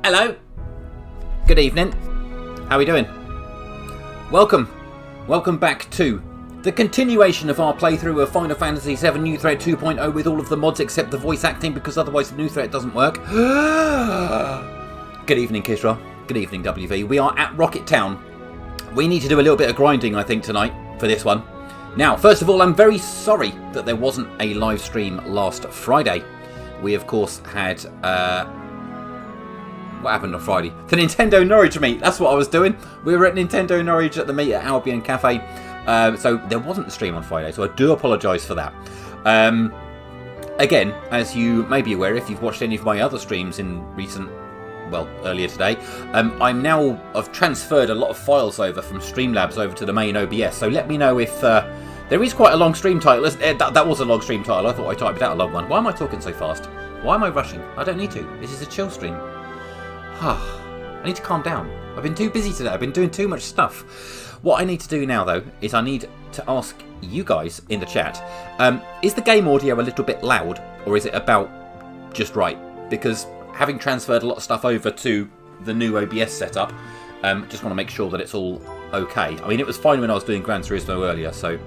Hello. Good evening. How are we doing? Welcome back to the continuation of our playthrough of Final Fantasy VII New Threat 2.0 with all of the mods except the voice acting, because otherwise the New Threat doesn't work. Good evening, Kisra. Good evening, WV. We are at Rocket Town. We need to do a little bit of grinding, I think, tonight for this one. Now, first of all, I'm very sorry that there wasn't a live stream last Friday. We, of course, had... what happened on Friday? The Nintendo Norwich meet. That's what I was doing. We were at Nintendo Norwich at the meet at Albion Cafe. So there wasn't a stream on Friday, so I do apologise for that. Again, as you may be aware, if you've watched any of my other streams in recent... well, earlier today, I've transferred a lot of files over from Streamlabs over to the main OBS, so let me know if there is quite a long stream title. That was a long stream title. I thought I typed out a long one. Why am I talking so fast? Why am I rushing? I don't need to. This is a chill stream. I need to calm down. I've been too busy today. I've been doing too much stuff. What I need to do now, though, is I need to ask you guys in the chat, is the game audio a little bit loud, or is it about just right? Because having transferred a lot of stuff over to the new OBS setup, just want to make sure that it's all okay. I mean, it was fine when I was doing Gran Turismo earlier, so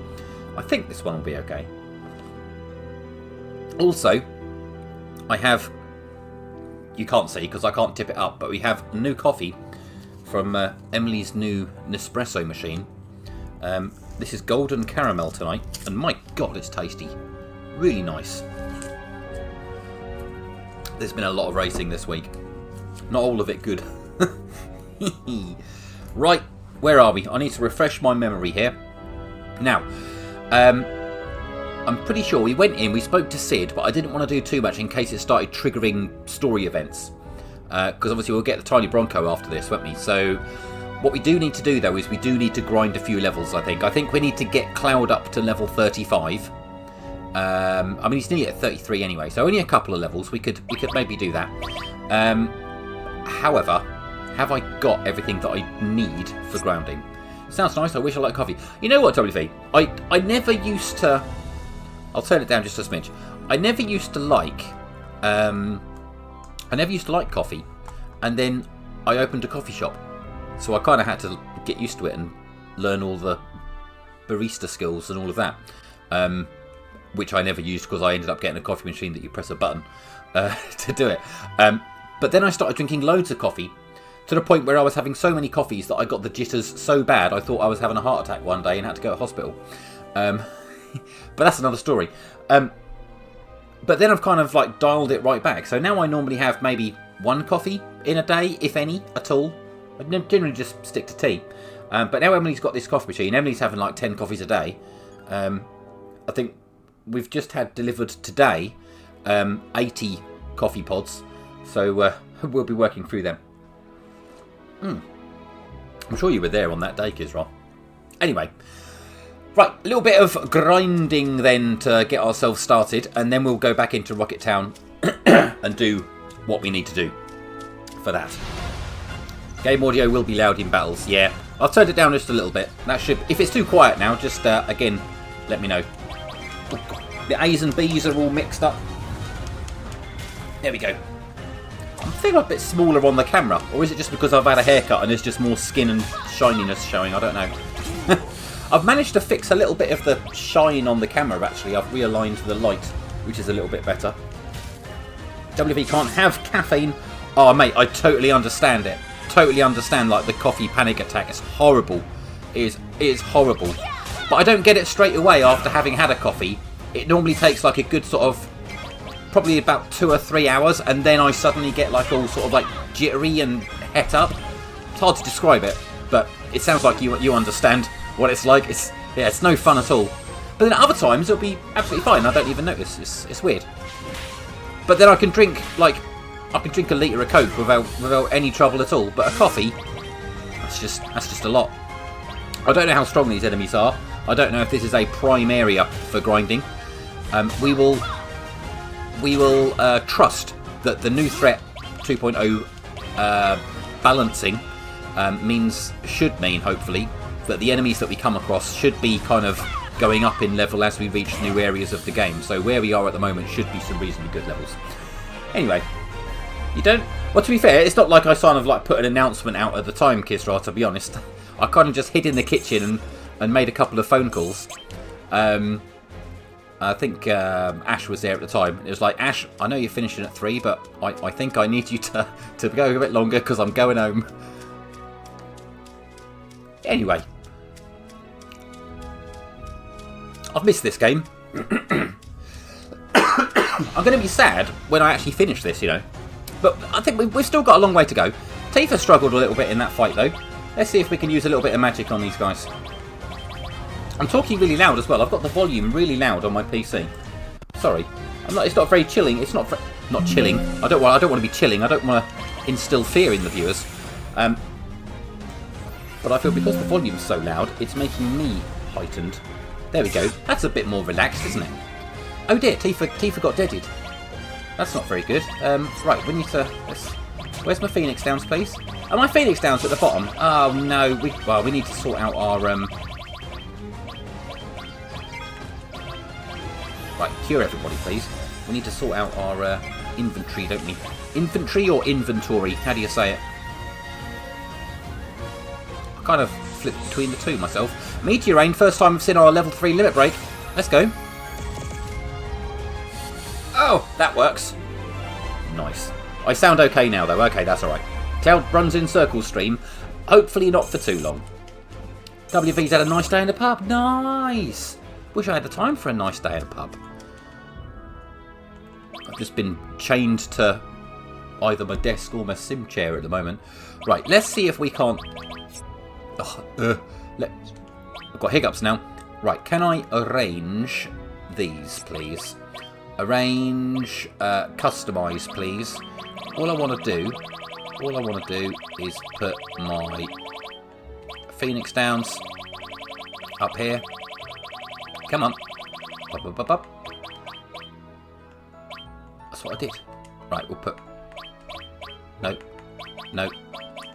I think this one will be okay. Also, I have... you can't see because I can't tip it up, but we have new coffee from Emily's new Nespresso machine. This is golden caramel tonight, and my god, it's tasty. Really nice. There's been a lot of racing this week. Not all of it good. Right, where are we? I need to refresh my memory here. Now, I'm pretty sure we went in, we spoke to Sid, but I didn't want to do too much in case it started triggering story events. Because obviously we'll get the Tiny Bronco after this, won't we? So what we do need to do, though, is we do need to grind a few levels, I think. I think we need to get Cloud up to level 35. I mean, he's nearly at 33 anyway, so only a couple of levels. We could maybe do that. However, have I got everything that I need for grounding? Sounds nice. I wish I liked coffee. You know what, WV? I never used to... I'll turn it down just a smidge. I never used to like coffee, and then I opened a coffee shop, so I kind of had to get used to it and learn all the barista skills and all of that, which I never used because I ended up getting a coffee machine that you press a button to do it. But then I started drinking loads of coffee to the point where I was having so many coffees that I got the jitters so bad I thought I was having a heart attack one day and had to go to hospital. But that's another story. But then I've kind of like dialed it right back. So now I normally have maybe one coffee in a day, if any, at all. I generally just stick to tea. But now Emily's got this coffee machine. Emily's having like 10 coffees a day. I think we've just had delivered today 80 coffee pods. So we'll be working through them. I'm sure you were there on that day, Kizra. Anyway. Right, a little bit of grinding then to get ourselves started, and then we'll go back into Rocket Town and do what we need to do for that. Game audio will be loud in battles, yeah. I've turned it down just a little bit. That should, if it's too quiet now, just again, let me know. The A's and B's are all mixed up. There we go. I think I'm a bit smaller on the camera, or is it just because I've had a haircut and there's just more skin and shininess showing? I don't know. I've managed to fix a little bit of the shine on the camera, actually. I've realigned the light, which is a little bit better. WV can't have caffeine. Oh, mate, I totally understand it. Totally understand, like, the coffee panic attack. It's horrible. It is horrible. But I don't get it straight away after having had a coffee. It normally takes, like, a good sort of... probably about 2 or 3 hours, and then I suddenly get, like, all sort of, like, jittery and het up. It's hard to describe it, but it sounds like you understand what it's like. It's no fun at all. But then at other times it'll be absolutely fine. I don't even notice. It's weird. But then I can drink a litre of Coke without any trouble at all. But a coffee, that's just a lot. I don't know how strong these enemies are. I don't know if this is a prime area for grinding. We will trust that the new threat 2.0 balancing should mean hopefully that the enemies that we come across should be kind of going up in level as we reach new areas of the game. So where we are at the moment should be some reasonably good levels. Anyway, You don't? Well, to be fair, it's not like I kind of like put an announcement out at the time, Kisra, to be honest. I kind of just hid in the kitchen and made a couple of phone calls. I think Ash was there at the time. It was like, Ash, I know you're finishing at 3, but I think I need you to go a bit longer because I'm going home. Anyway. I've missed this game. I'm going to be sad when I actually finish this, you know. But I think we've still got a long way to go. Tifa struggled a little bit in that fight, though. Let's see if we can use a little bit of magic on these guys. I'm talking really loud as well. I've got the volume really loud on my PC. Sorry. It's not very chilling. It's not chilling. I don't want to be chilling. I don't want to instill fear in the viewers. But I feel because the volume's so loud, it's making me heightened. There we go. That's a bit more relaxed, isn't it? Oh dear, Tifa got deaded. That's not very good. Right, we need to... Where's my Phoenix Downs, please? Are my Phoenix Downs at the bottom? Oh no, we need to sort out our... Right, cure everybody, please. We need to sort out our inventory, don't we? Inventory or inventory? How do you say it? I kind of flipped between the two myself. Meteor Rain, first time we've seen our level 3 limit break. Let's go. Oh, that works. Nice. I sound okay now, though. Okay, that's alright. Cloud runs in circles stream. Hopefully not for too long. WV's had a nice day in the pub. Nice. Wish I had the time for a nice day in a pub. I've just been chained to either my desk or my sim chair at the moment. Right, let's see if we can't... I've got hiccups now. Right, can I arrange these, please? Arrange, customise, please. All I want to do is put my Phoenix Downs up here. Come on. Up. That's what I did. Right, we'll put... No.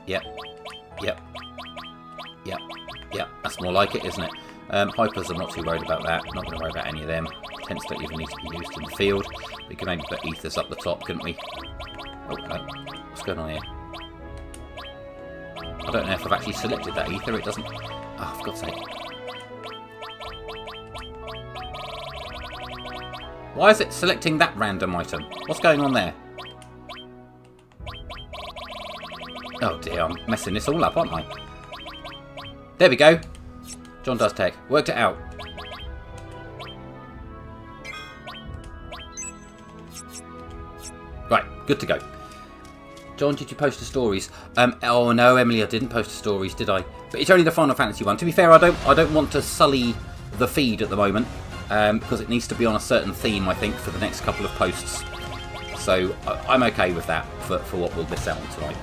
Yep. That's more like it, isn't it? Hypers, I'm not too worried about that. Not going to worry about any of them. Tents don't even need to be used in the field. We can maybe put ethers up the top, couldn't we? Oh, no. What's going on here? I don't know if I've actually selected that ether. It doesn't... Oh, for God's sake. Why is it selecting that random item? What's going on there? Oh dear, I'm messing this all up, aren't I? There we go. John does tech. Worked it out. Right, good to go. John, did you post the stories? Oh no, Emily, I didn't post the stories, did I? But it's only the Final Fantasy one. To be fair, I don't want to sully the feed at the moment, because it needs to be on a certain theme, I think, for the next couple of posts. So I'm okay with that for what we'll miss out on tonight.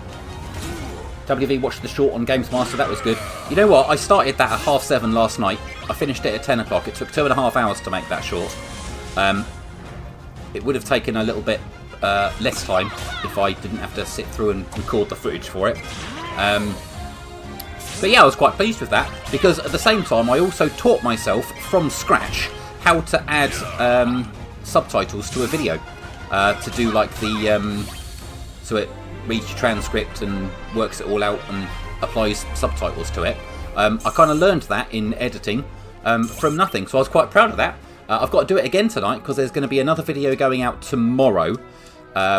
WV watched the short on Games Master, that was good. You know what, I started that at 7:30 last night. I finished it at 10 o'clock. It took 2.5 hours to make that short. It would have taken a little bit less time if I didn't have to sit through and record the footage for it. But yeah, I was quite pleased with that, because at the same time I also taught myself from scratch how to add subtitles to a video. To do like the... so it reads your transcript and works it all out and applies subtitles to it. I kind of learned that in editing from nothing, so I was quite proud of that. I've got to do it again tonight because there's going to be another video going out tomorrow,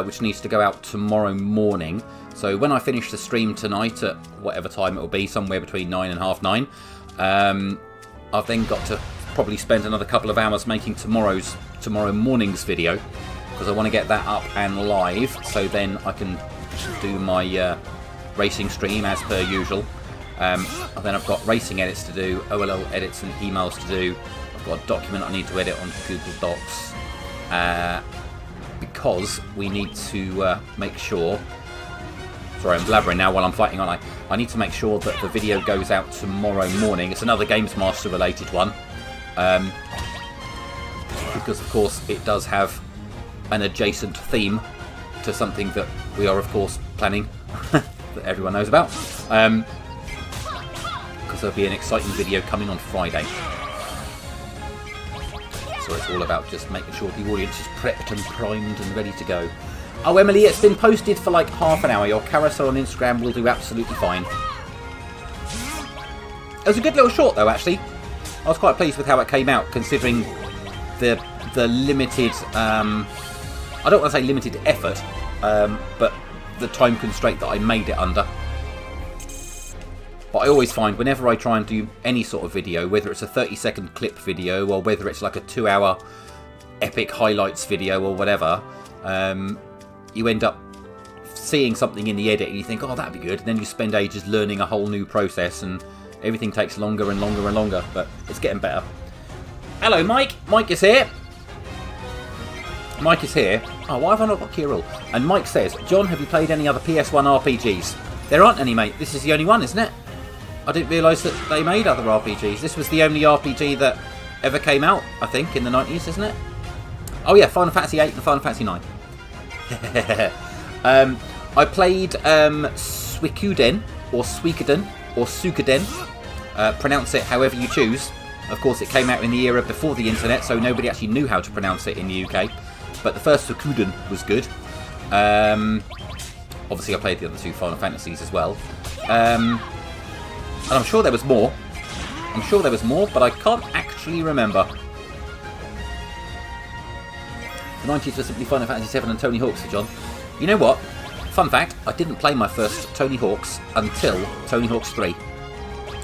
which needs to go out tomorrow morning. So when I finish the stream tonight at whatever time it will be, somewhere between 9 and 9:30, I've then got to probably spend another couple of hours making tomorrow morning's video, because I want to get that up and live, so then I can do my racing stream as per usual. And then I've got racing edits to do, OLL edits and emails to do. I've got a document I need to edit on Google Docs, because we need to make sure... Sorry, I'm blabbering now while I'm fighting, aren't I? I need to make sure that the video goes out tomorrow morning. It's another Games Master related one, because of course it does have an adjacent theme to something that we are of course planning that everyone knows about, because there'll be an exciting video coming on Friday. So it's all about just making sure the audience is prepped and primed and ready to go. Oh, Emily, it's been posted for like half an hour. Your carousel on Instagram will do absolutely fine. It was a good little short, though, actually. I was quite pleased with how it came out, considering the limited... I don't want to say limited effort, but the time constraint that I made it under. But I always find whenever I try and do any sort of video, whether it's a 30-second clip video or whether it's like a 2-hour epic highlights video or whatever, you end up seeing something in the edit and you think, oh, that'd be good. And then you spend ages learning a whole new process and everything takes longer and longer and longer. But it's getting better. Hello, Mike. Mike is here. Mike is here. Oh, why have I not got Kirill? And Mike says, John, have you played any other PS1 RPGs? There aren't any, mate. This is the only one, isn't it? I didn't realise that they made other RPGs. This was the only RPG that ever came out, I think, in the 90s, isn't it? Oh yeah, Final Fantasy VIII and Final Fantasy IX. I played Suikoden, or Suikoden, or Suikoden. Pronounce it however you choose. Of course, it came out in the era before the internet, so nobody actually knew how to pronounce it in the UK. But the first Suikoden was good. Obviously, I played the other two Final Fantasies as well. And I'm sure there was more. I'm sure there was more, but I can't actually remember. The 90s were simply Final Fantasy VII and Tony Hawk's for John. You know what? Fun fact, I didn't play my first Tony Hawk's until Tony Hawk's 3.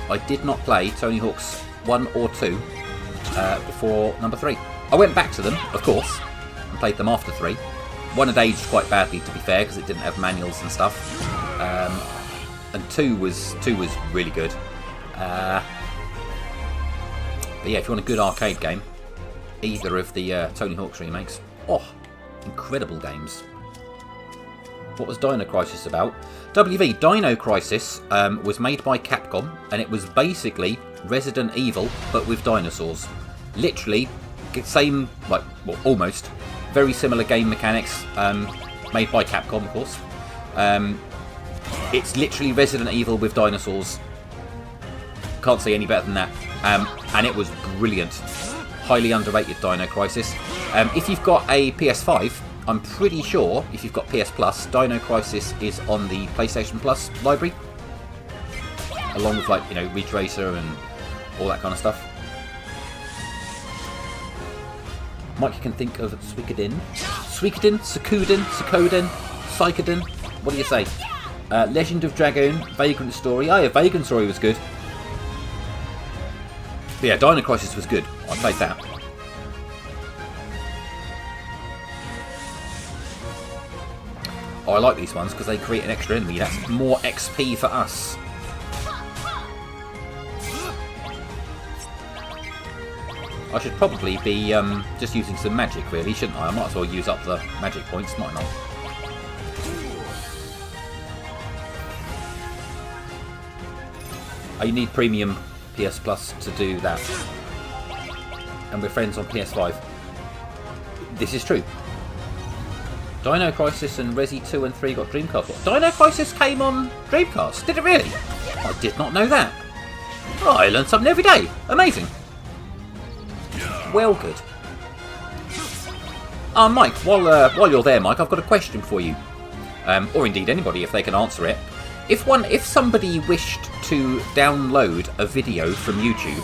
I did not play Tony Hawk's 1 or 2 before number 3. I went back to them, of course, and played them after 3. 1 had aged quite badly, to be fair, because it didn't have manuals and stuff. And 2 was really good. But yeah, if you want a good arcade game, either of the Tony Hawk's remakes. Oh, incredible games. What was Dino Crisis about? WV, Dino Crisis was made by Capcom, and it was basically Resident Evil, but with dinosaurs. Literally, same, like, well, almost, very similar game mechanics, made by Capcom, of course. It's literally Resident Evil with dinosaurs. Can't say any better than that. And it was brilliant. Highly underrated Dino Crisis. If you've got a PS5, I'm pretty sure, if you've got PS Plus, Dino Crisis is on the PlayStation Plus library. Along with, like, you know, Ridge Racer and all that kind of stuff. Mike can think of Suikoden. Suikoden? Psychoden? What do you say? Legend of Dragoon, Vagrant Story. Oh yeah, Vagrant Story was good. But yeah, Dino Crisis was good. I played that. Oh, I like these ones because they create an extra enemy. That's more XP for us. I should probably be just using some magic, really, shouldn't I? I might as well use up the magic points, might I not? You need premium PS Plus to do that. And we're friends on PS5. This is true. Dino Crisis and Resi 2 and 3 got Dreamcast. What? Dino Crisis came on Dreamcast? Did it really? I did not know that. Oh, I learn something every day. Amazing. Well, good. Mike, while you're there, Mike, I've got a question for you. Or indeed anybody, if they can answer it. If somebody wished to download a video from YouTube,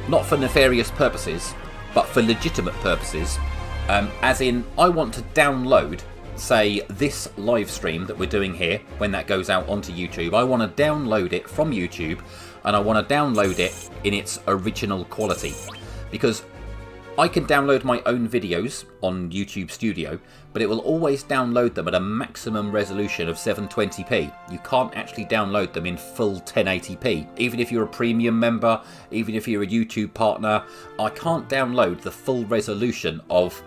not for nefarious purposes, but for legitimate purposes, as in, I want to download, say, this live stream that we're doing here, when that goes out onto YouTube, I want to download it from YouTube, and I want to download it in its original quality. Because I can download my own videos on YouTube Studio, but it will always download them at a maximum resolution of 720p. You can't actually download them in full 1080p. Even if you're a premium member, even if you're a YouTube partner, I can't download the full resolution of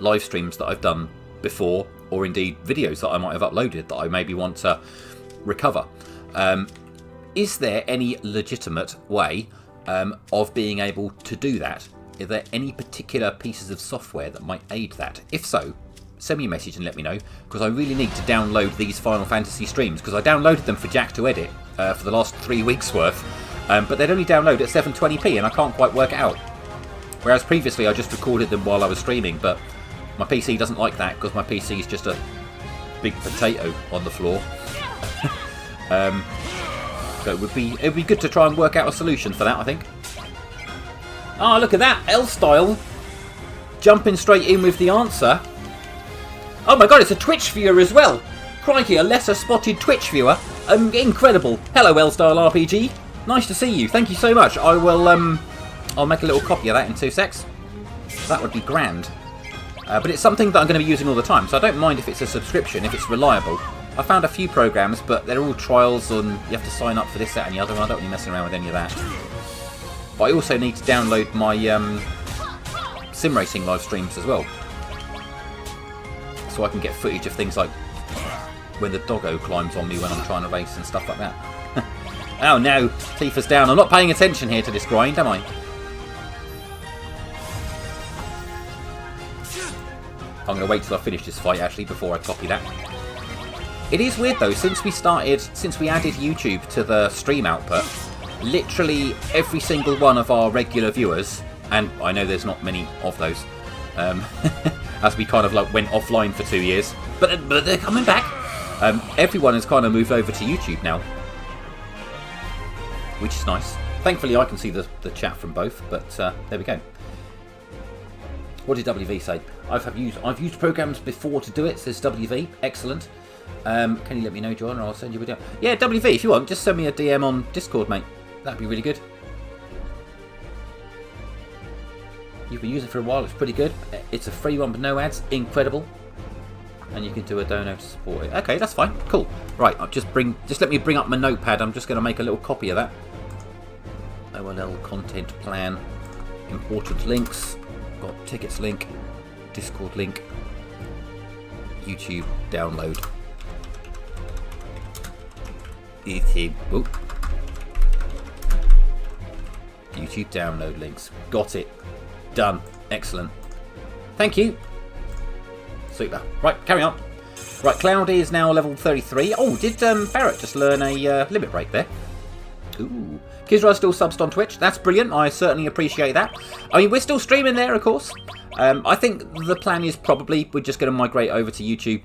live streams that I've done before, or indeed videos that I might have uploaded that I maybe want to recover. Is there any legitimate way of being able to do that? Are there any particular pieces of software that might aid that? If so, send me a message and let me know, because I really need to download these Final Fantasy streams, because I downloaded them for Jack to edit for the last 3 weeks worth, but they'd only download at 720p and I can't quite work it out. Whereas previously I just recorded them while I was streaming, but My PC doesn't like that because my PC is just a big potato on the floor. So it would be good to try and work out a solution for that, I think. Ah, look at that, L-Style jumping straight in with the answer. Oh my god, it's a Twitch viewer as well. Crikey, a lesser spotted Twitch viewer. Incredible. Hello, L-Style RPG. Nice to see you. Thank you so much. I will I'll make a little copy of that in 2 secs. That would be grand. But it's something that I'm going to be using all the time, so I don't mind if it's a subscription, if it's reliable. I found a few programs, but they're all trials and you have to sign up for this, that and the other, and I don't really messing around with any of that. But I also need to download my sim racing live streams as well. So I can get footage of things like when the doggo climbs on me when I'm trying to race and stuff like that. Oh no, Tifa's down. I'm not paying attention here to this grind, am I? I'm going to wait till I finish this fight actually before I copy that. It is weird though, since we added YouTube to the stream output, literally every single one of our regular viewers, and I know there's not many of those, as we kind of like went offline for 2 years, but they're coming back. Everyone has kind of moved over to YouTube now, which is nice. Thankfully I can see the chat from both, but there we go. What did WV say? I've used programs before to do it, says WV. Excellent. Can you let me know, John, or I'll send you a DM? Yeah, WV, if you want, just send me a DM on Discord, mate. That'd be really good. You've been using it for a while, it's pretty good. It's a free one with no ads, incredible. And you can do a dono to support it. Okay, that's fine, cool. Right, just let me bring up my notepad. I'm just going to make a little copy of that. OLL content plan, important links. Got tickets link, Discord link, YouTube download. YouTube download links. Got it. Done. Excellent. Thank you. Super. Right, carry on. Right, Cloudy is now level 33. Oh, did Barrett just learn a limit break there? Ooh. Kizra still subbed on Twitch. That's brilliant. I certainly appreciate that. I mean, we're still streaming there, of course. I think the plan is probably we're just going to migrate over to YouTube.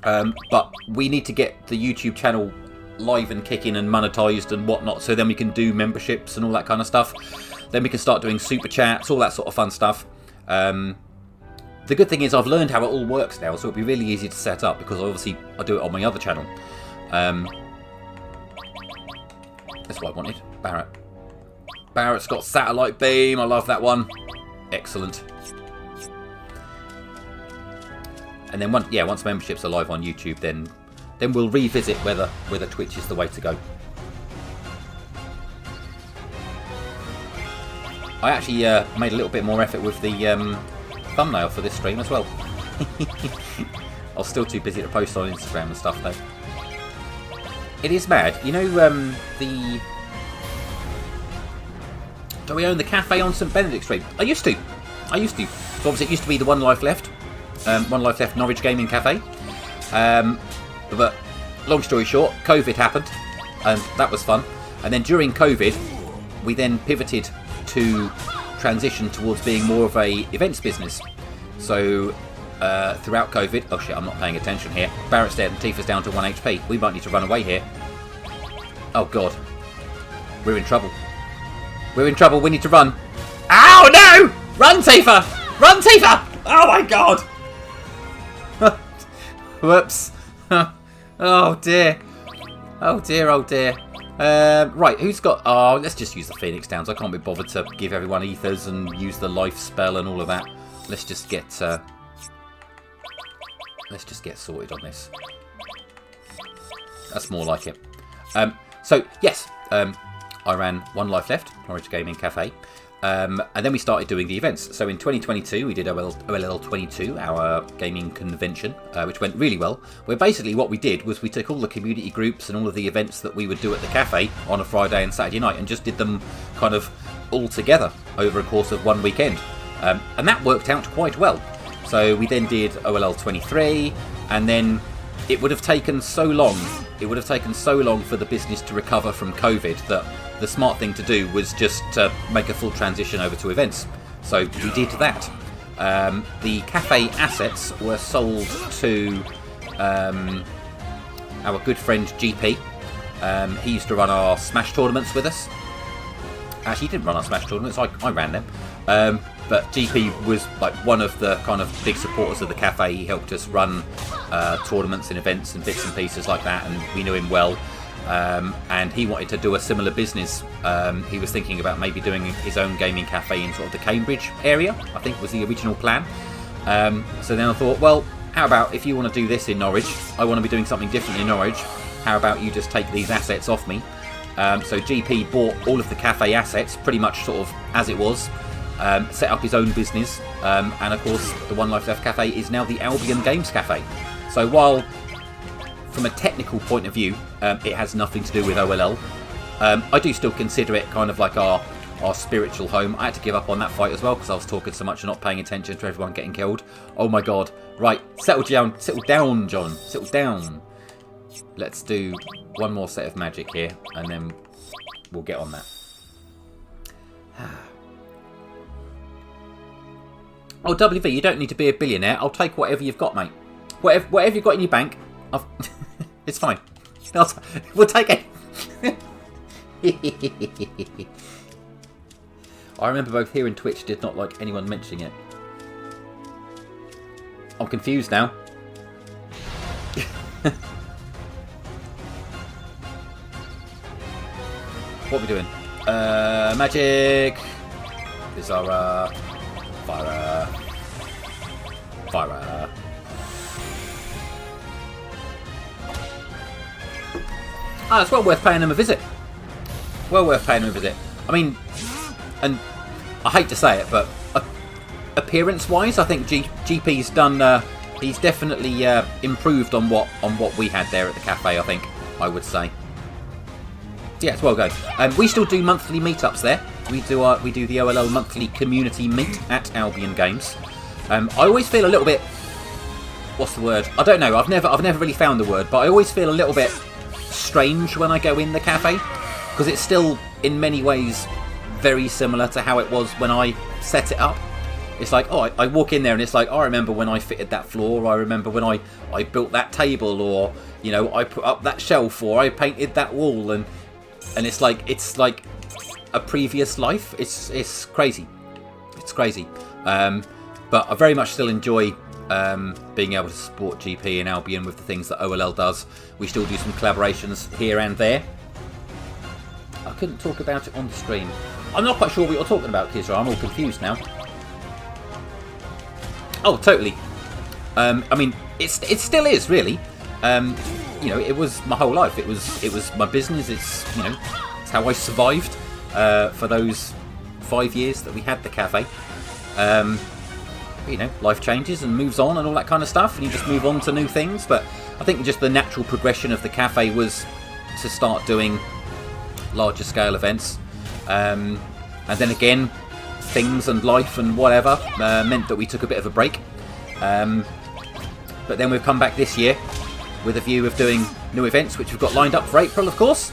But we need to get the YouTube channel live and kicking and monetized and whatnot, so then we can do memberships and all that kind of stuff. Then we can start doing super chats, all that sort of fun stuff. The good thing is I've learned how it all works now, so it'll be really easy to set up because obviously I do it on my other channel. That's what I wanted. Barrett. Barrett's got satellite beam. I love that one. Excellent. And then once memberships are live on YouTube, then we'll revisit whether Twitch is the way to go. I actually made a little bit more effort with the thumbnail for this stream as well. I was still too busy to post on Instagram and stuff though. It is mad. You know, do we own the cafe on St Benedict Street? I used to. So obviously it used to be the One Life Left. One Life Left Norwich Gaming Cafe. But long story short, COVID happened. And that was fun. And then during COVID, we then pivoted to transition towards being more of a events business. So throughout COVID, oh shit, I'm not paying attention here. Barrett's dead and Tifa's down to 1 HP. We might need to run away here. Oh god. We're in trouble. We're in trouble, we need to run. Ow, no! Run, Tifa! Run, Tifa! Oh my god! Whoops. Oh dear. Oh dear, oh dear. Right, who's got... Oh, let's just use the Phoenix Downs. I can't be bothered to give everyone ethers and use the life spell and all of that. Let's just get sorted on this. That's more like it. So, yes, I ran One Life Left, Norwich Gaming Cafe. And then we started doing the events. So in 2022, we did OLL 22, our gaming convention, which went really well. Where basically what we did was we took all the community groups and all of the events that we would do at the cafe on a Friday and Saturday night and just did them kind of all together over a course of one weekend. And that worked out quite well. So we then did OLL 23, and then it would have taken so long. It would have taken so long for the business to recover from COVID that the smart thing to do was just to make a full transition over to events. So we did that. The cafe assets were sold to our good friend GP. He used to run our Smash tournaments with us. Actually, he didn't run our Smash tournaments, I ran them. But GP was like one of the kind of big supporters of the cafe. He helped us run tournaments and events and bits and pieces like that, and we knew him well. And he wanted to do a similar business. He was thinking about maybe doing his own gaming cafe in sort of the Cambridge area, I think was the original plan. So then I thought, well, how about if you want to do this in Norwich, I want to be doing something different in Norwich, how about you just take these assets off me? So GP bought all of the cafe assets pretty much sort of as it was, set up his own business, and of course the One Life Left Cafe is now the Albion Games Cafe. So while from a technical point of view it has nothing to do with OLL, I do still consider it kind of like our spiritual home. I had to give up on that fight as well because I was talking so much and not paying attention to everyone getting killed. Oh my god. Right, settle down, John. Settle down. Let's do one more set of magic here and then we'll get on that. Oh, WV, you don't need to be a billionaire. I'll take whatever you've got, mate. Whatever you've got in your bank, it's fine. We'll take it. I remember both here and Twitch did not like anyone mentioning it. I'm confused now. What are we doing? Magic. Bizarre. Fire. Fire. Ah, it's well worth paying them a visit. Well worth paying them a visit. I mean, and I hate to say it, but appearance-wise, I think GP's done. He's definitely improved on what we had there at the cafe. I think I would say. Yeah, it's well going. We still do monthly meetups there. We do the OLL monthly community meet at Albion Games. I always feel a little bit. What's the word? I don't know. I've never really found the word, but I always feel a little bit strange when I go in the cafe because it's still in many ways very similar to how it was when I set it up. It's like, oh, I walk in there and it's like, oh, I remember when I fitted that floor, or I remember when I built that table, or you know, I put up that shelf, or I painted that wall, and it's like a previous life. It's crazy. It's crazy. But I very much still enjoy being able to support GP and Albion with the things that OLL does. We still do some collaborations here and there. I couldn't talk about it on the stream. I'm not quite sure what you're talking about, Kizra. I'm all confused now. Oh, totally. I mean, it still is, really. You know, it was my whole life. It was my business. It's, you know, it's how I survived for those 5 years that we had the cafe. You know, life changes and moves on and all that kind of stuff, and you just move on to new things. But I think just the natural progression of the cafe was to start doing larger scale events, and then again, things and life and whatever meant that we took a bit of a break. But then we've come back this year with a view of doing new events, which we've got lined up for April, of course,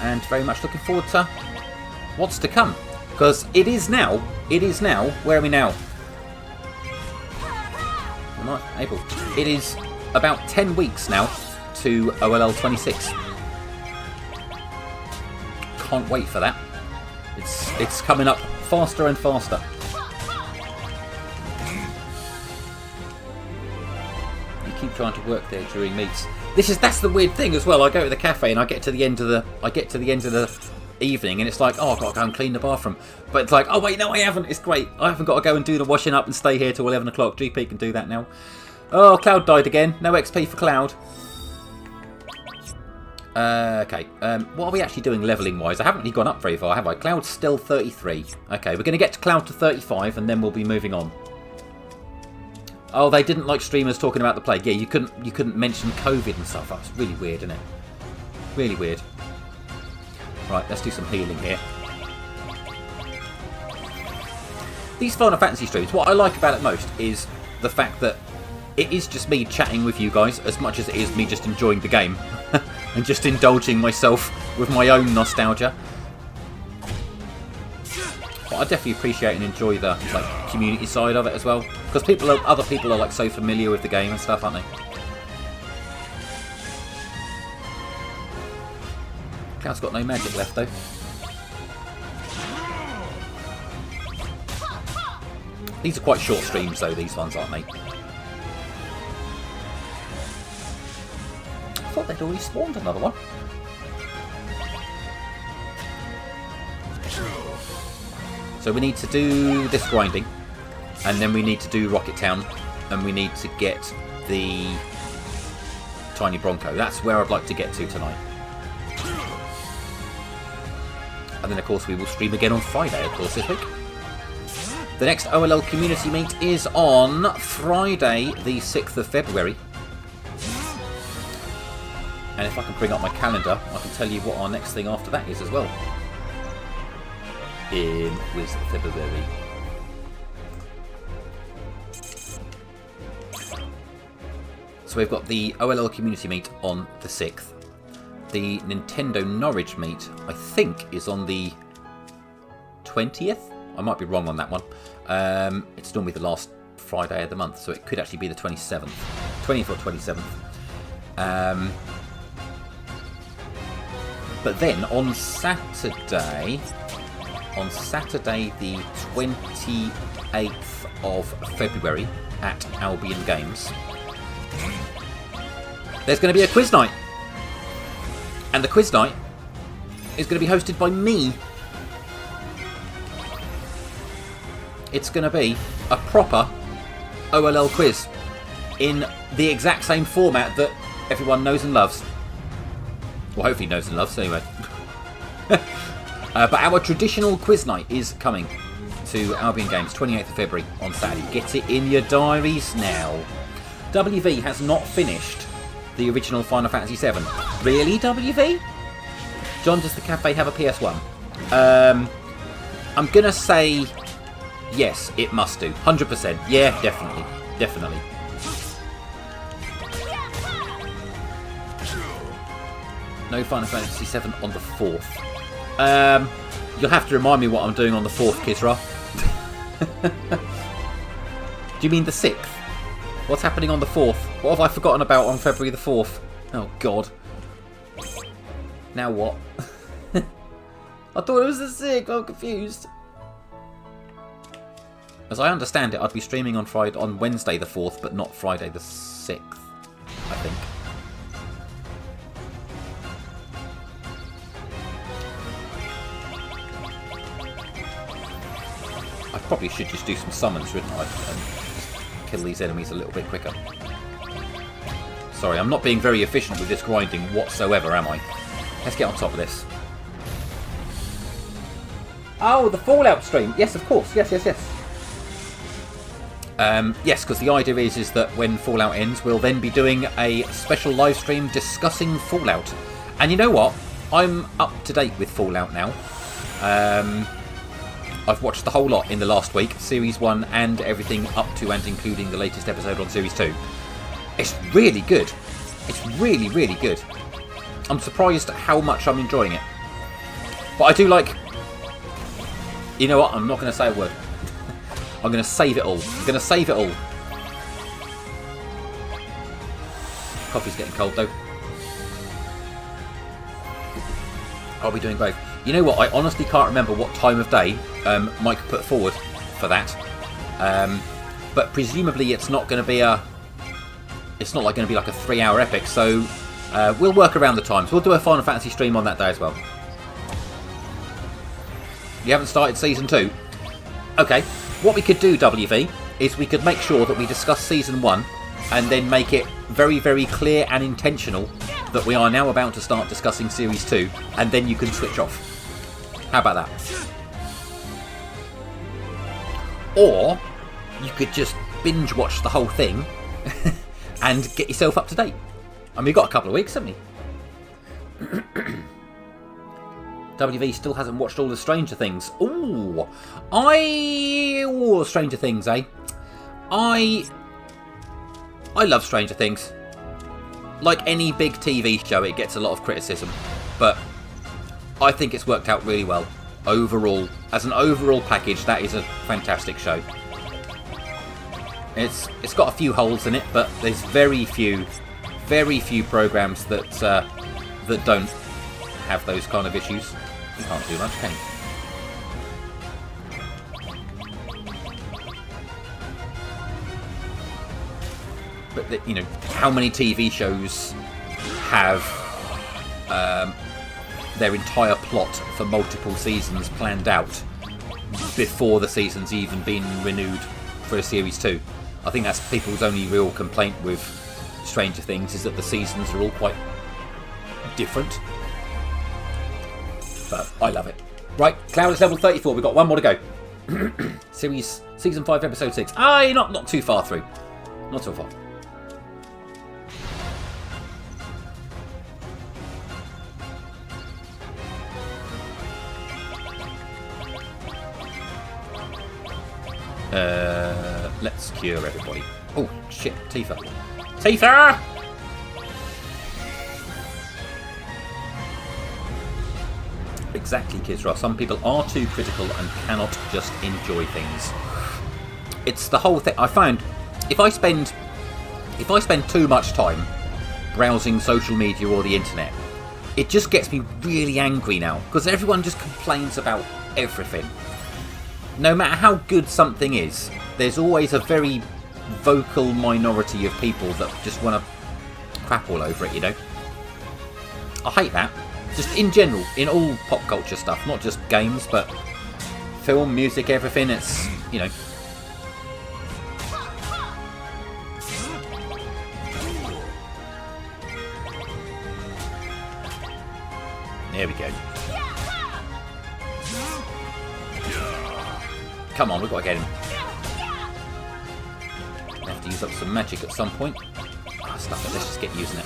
and very much looking forward to what's to come. Because it is now, where are we now? March, April. It is about 10 weeks now to OLL 26. Can't wait for that. It's coming up faster and faster. You keep trying to work there during meets. That's the weird thing as well. I go to the cafe and I get to the end of the evening and it's like, oh, I've got to go and clean the bathroom, but it's like, oh wait, no, I haven't. It's great, I haven't got to go and do the washing up and stay here till 11 o'clock. GP can do that now. Oh, Cloud died again. No XP for Cloud. Okay, what are we actually doing levelling wise? I haven't really gone up very far, have I? Cloud's still 33. Okay, we're going to get to Cloud to 35 and then we'll be moving on. Oh, they didn't like streamers talking about the plague. Yeah, you couldn't mention COVID and stuff. That's really weird, isn't it? Really weird. Right, let's do some healing here. These Final Fantasy streams, what I like about it most is the fact that it is just me chatting with you guys as much as it is me just enjoying the game and just indulging myself with my own nostalgia. Oh, I definitely appreciate and enjoy the like community side of it as well, because other people are like so familiar with the game and stuff, aren't they? Cloud's got no magic left though. These are quite short streams though, these ones, aren't they? I thought they'd already spawned another one. So we need to do this grinding, and then we need to do Rocket Town, and we need to get the Tiny Bronco. That's where I'd like to get to tonight. And then of course we will stream again on Friday, of course, this week. The next OLL community meet is on Friday the 6th of February. And if I can bring up my calendar, I can tell you what our next thing after that is as well. In February. So we've got the OLL community meet on the 6th. The Nintendo Norwich meet, I think, is on the 20th. I might be wrong on that one. It's normally the last Friday of the month, so it could actually be the 27th. 20th or 27th. But then on Saturday the 28th of February at Albion Games, there's going to be a quiz night. And the quiz night is going to be hosted by me. It's going to be a proper OLL quiz in the exact same format that everyone knows and loves. Well, hopefully knows and loves, anyway. But our traditional quiz night is coming to Albion Games, 28th of February on Saturday. Get it in your diaries now. WV has not finished the original Final Fantasy VII. Really, WV? John, does the cafe have a PS1? I'm going to say yes, it must do. 100%. Yeah, definitely. Definitely. No Final Fantasy VII on the 4th. You'll have to remind me what I'm doing on the 4th, Kisra. Do you mean the 6th? What's happening on the 4th? What have I forgotten about on February the 4th? Oh, God. Now what? I thought it was the 6th. I'm confused. As I understand it, I'd be streaming on Wednesday the 4th, but not Friday the 6th, I think. I probably should just do some summons, shouldn't I? And just kill these enemies a little bit quicker. Sorry, I'm not being very efficient with this grinding whatsoever, am I? Let's get on top of this. Oh, the Fallout stream. Yes, of course. Yes. Yes, because the idea is that when Fallout ends, we'll then be doing a special live stream discussing Fallout. And you know what? I'm up to date with Fallout now. I've watched the whole lot in the last week, Series 1 and everything up to and including the latest episode on Series 2. It's really good. It's really, really good. I'm surprised at how much I'm enjoying it. But I do like... You know what? I'm not going to say a word. I'm going to save it all. I'm going to save it all. Coffee's getting cold though. I'll be doing both. You know what? I honestly can't remember what time of day Mike put forward for that. But presumably it's not going to be a... It's not like going to be like a 3-hour epic, so we'll work around the times. We'll do a Final Fantasy stream on that day as well. You haven't started Season 2? Okay. What we could do, WV, is we could make sure that we discuss Season 1 and then make it very, very clear and intentional that we are now about to start discussing Series 2, and then you can switch off. How about that? Or you could just binge watch the whole thing and get yourself up to date. I mean, you've got a couple of weeks, haven't you? WV still hasn't watched all the Stranger Things. Ooh, Stranger Things, eh? I love Stranger Things. Like any big TV show, it gets a lot of criticism, but I think it's worked out really well. overall, as an overall package, that is a fantastic show. It's got a few holes in it, but there's very few programs that that don't have those kind of issues. You can't do much, can you? But you know, how many TV shows have their entire plot for multiple seasons planned out before the season's even been renewed for a series 2? I think that's people's only real complaint with Stranger Things, is that the seasons are all quite different. But I love it. Right, Cloud is level 34. We've got one more to go. Season 5, episode 6. Not too far through. Not too far. Let's cure everybody. Oh, shit. Tifa. Tifa! Exactly, Kizra. Some people are too critical and cannot just enjoy things. It's the whole thing. I found if I spend too much time browsing social media or the internet, it just gets me really angry now, because everyone just complains about everything. No matter how good something is, there's always a very vocal minority of people that just want to crap all over it, you know? I hate that. Just in general, in all pop culture stuff, not just games, but film, music, everything, it's, you know... There we go. Come on, we've got to get him. I have to use up some magic at some point. Stuff it. Let's just get using it.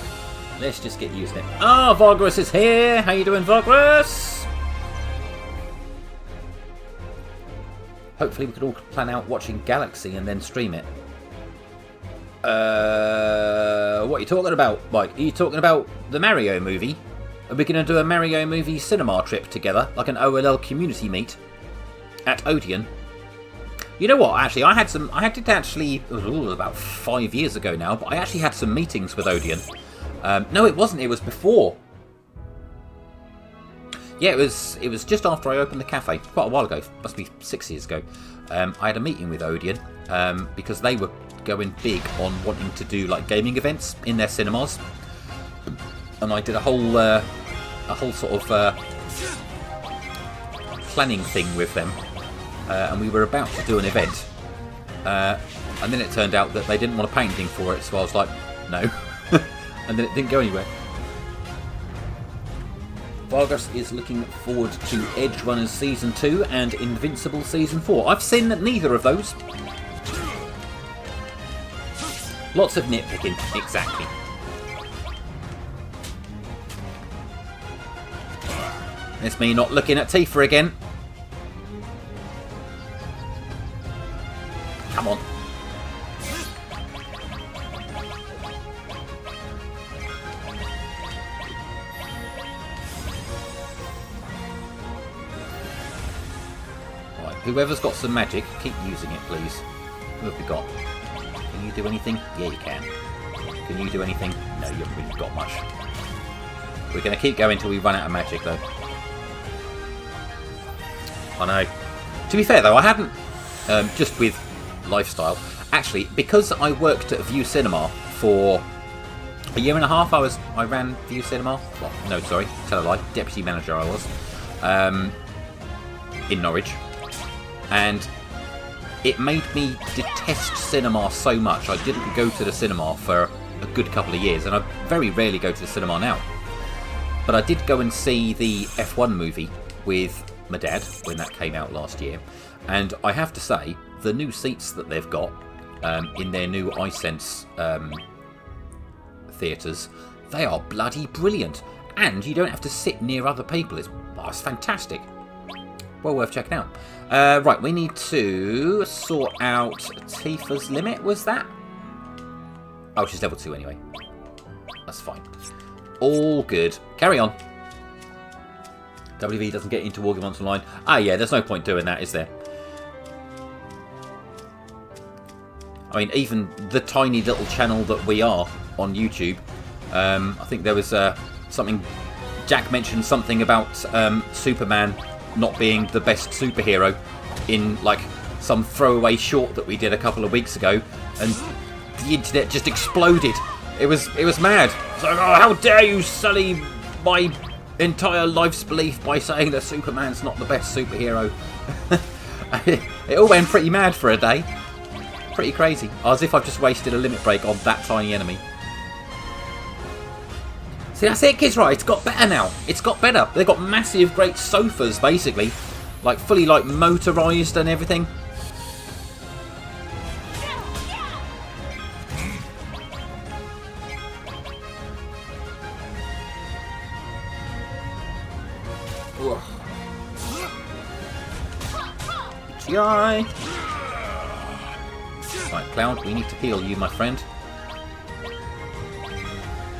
Let's just get using it. Vargras is here. How you doing, Vargras? Hopefully we could all plan out watching Galaxy and then stream it. What are you talking about, Mike? Are you talking about the Mario movie? Are we going to do a Mario movie cinema trip together, like an OLL community meet at Odeon? You know what, actually, it was about 5 years ago now, but I actually had some meetings with Odeon. No, it wasn't, it was before. Yeah, it was just after I opened the cafe, quite a while ago, must be 6 years ago. I had a meeting with Odeon, because they were going big on wanting to do, like, gaming events in their cinemas. And I did a whole sort of planning thing with them. And we were about to do an event, and then it turned out that they didn't want to pay anything for it, so I was like, no. And then it didn't go anywhere. Vargas is looking forward to Edge Runners Season 2 and Invincible Season 4. I've seen neither of those. Lots of nitpicking, exactly. It's me not looking at Tifa again. Come on. Right, whoever's got some magic, keep using it, please. Who have we got? Can you do anything? Yeah, you can. Can you do anything? No, you haven't really got much. We're going to keep going until we run out of magic, though. I know. To be fair, though, I haven't... just with lifestyle. Actually, because I worked at VII Cinema for a year and a half, I ran VII Cinema. Well, no, sorry, tell a lie. Deputy manager I was. In Norwich. And it made me detest cinema so much. I didn't go to the cinema for a good couple of years, and I very rarely go to the cinema now. But I did go and see the F1 movie with my dad when that came out last year, and I have to say the new seats that they've got in their new iSense theatres, they are bloody brilliant, and you don't have to sit near other people. It's fantastic. Well worth checking out. Right, we need to sort out Tifa's limit. Was that? Oh, she's level 2 anyway. That's fine. All good. Carry on. WV doesn't get into Wargames Online. Ah, yeah, there's no point doing that, is there? I mean, even the tiny little channel that we are on YouTube, I think there was something... Jack mentioned something about Superman not being the best superhero in, like, some throwaway short that we did a couple of weeks ago, and the internet just exploded. It was mad. It's like, oh, how dare you sully my entire life's belief by saying that Superman's not the best superhero. It all went pretty mad for a day. Pretty crazy. As if I've just wasted a limit break on that tiny enemy. See, that's it, kids, right? It's got better now. It's got better. They've got massive, great sofas, basically. Like, fully, like, motorised and everything. GI. Right, Cloud, we need to heal you, my friend.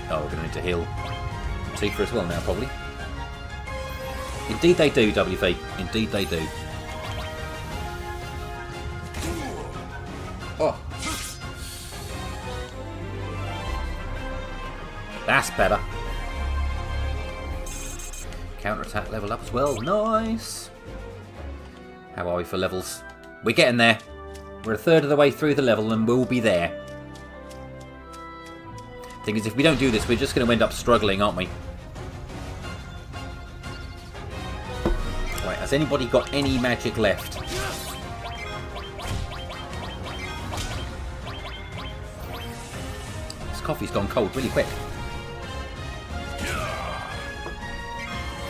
Oh, we're going to need to heal Tifa as well now, probably. Indeed they do, WV. Indeed they do. Oh. That's better. Counter-attack level up as well. Nice. How are we for levels? We're getting there. We're a third of the way through the level and we'll be there. Thing is, if we don't do this, we're just going to end up struggling, aren't we? Right, has anybody got any magic left? This coffee's gone cold really quick.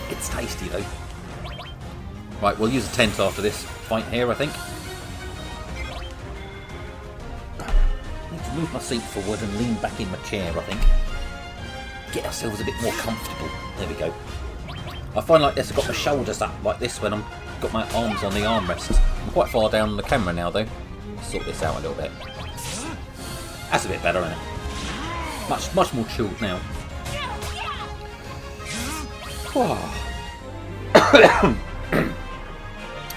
It's tasty, though. Right, we'll use a tent after this fight here, I think. Move my seat forward and lean back in my chair, I think. Get ourselves a bit more comfortable. There we go. I find like this, I've got my shoulders up like this when I'm got my arms on the armrests. I'm quite far down on the camera now, though. Let's sort this out a little bit. That's a bit better, isn't it? Much more chilled now.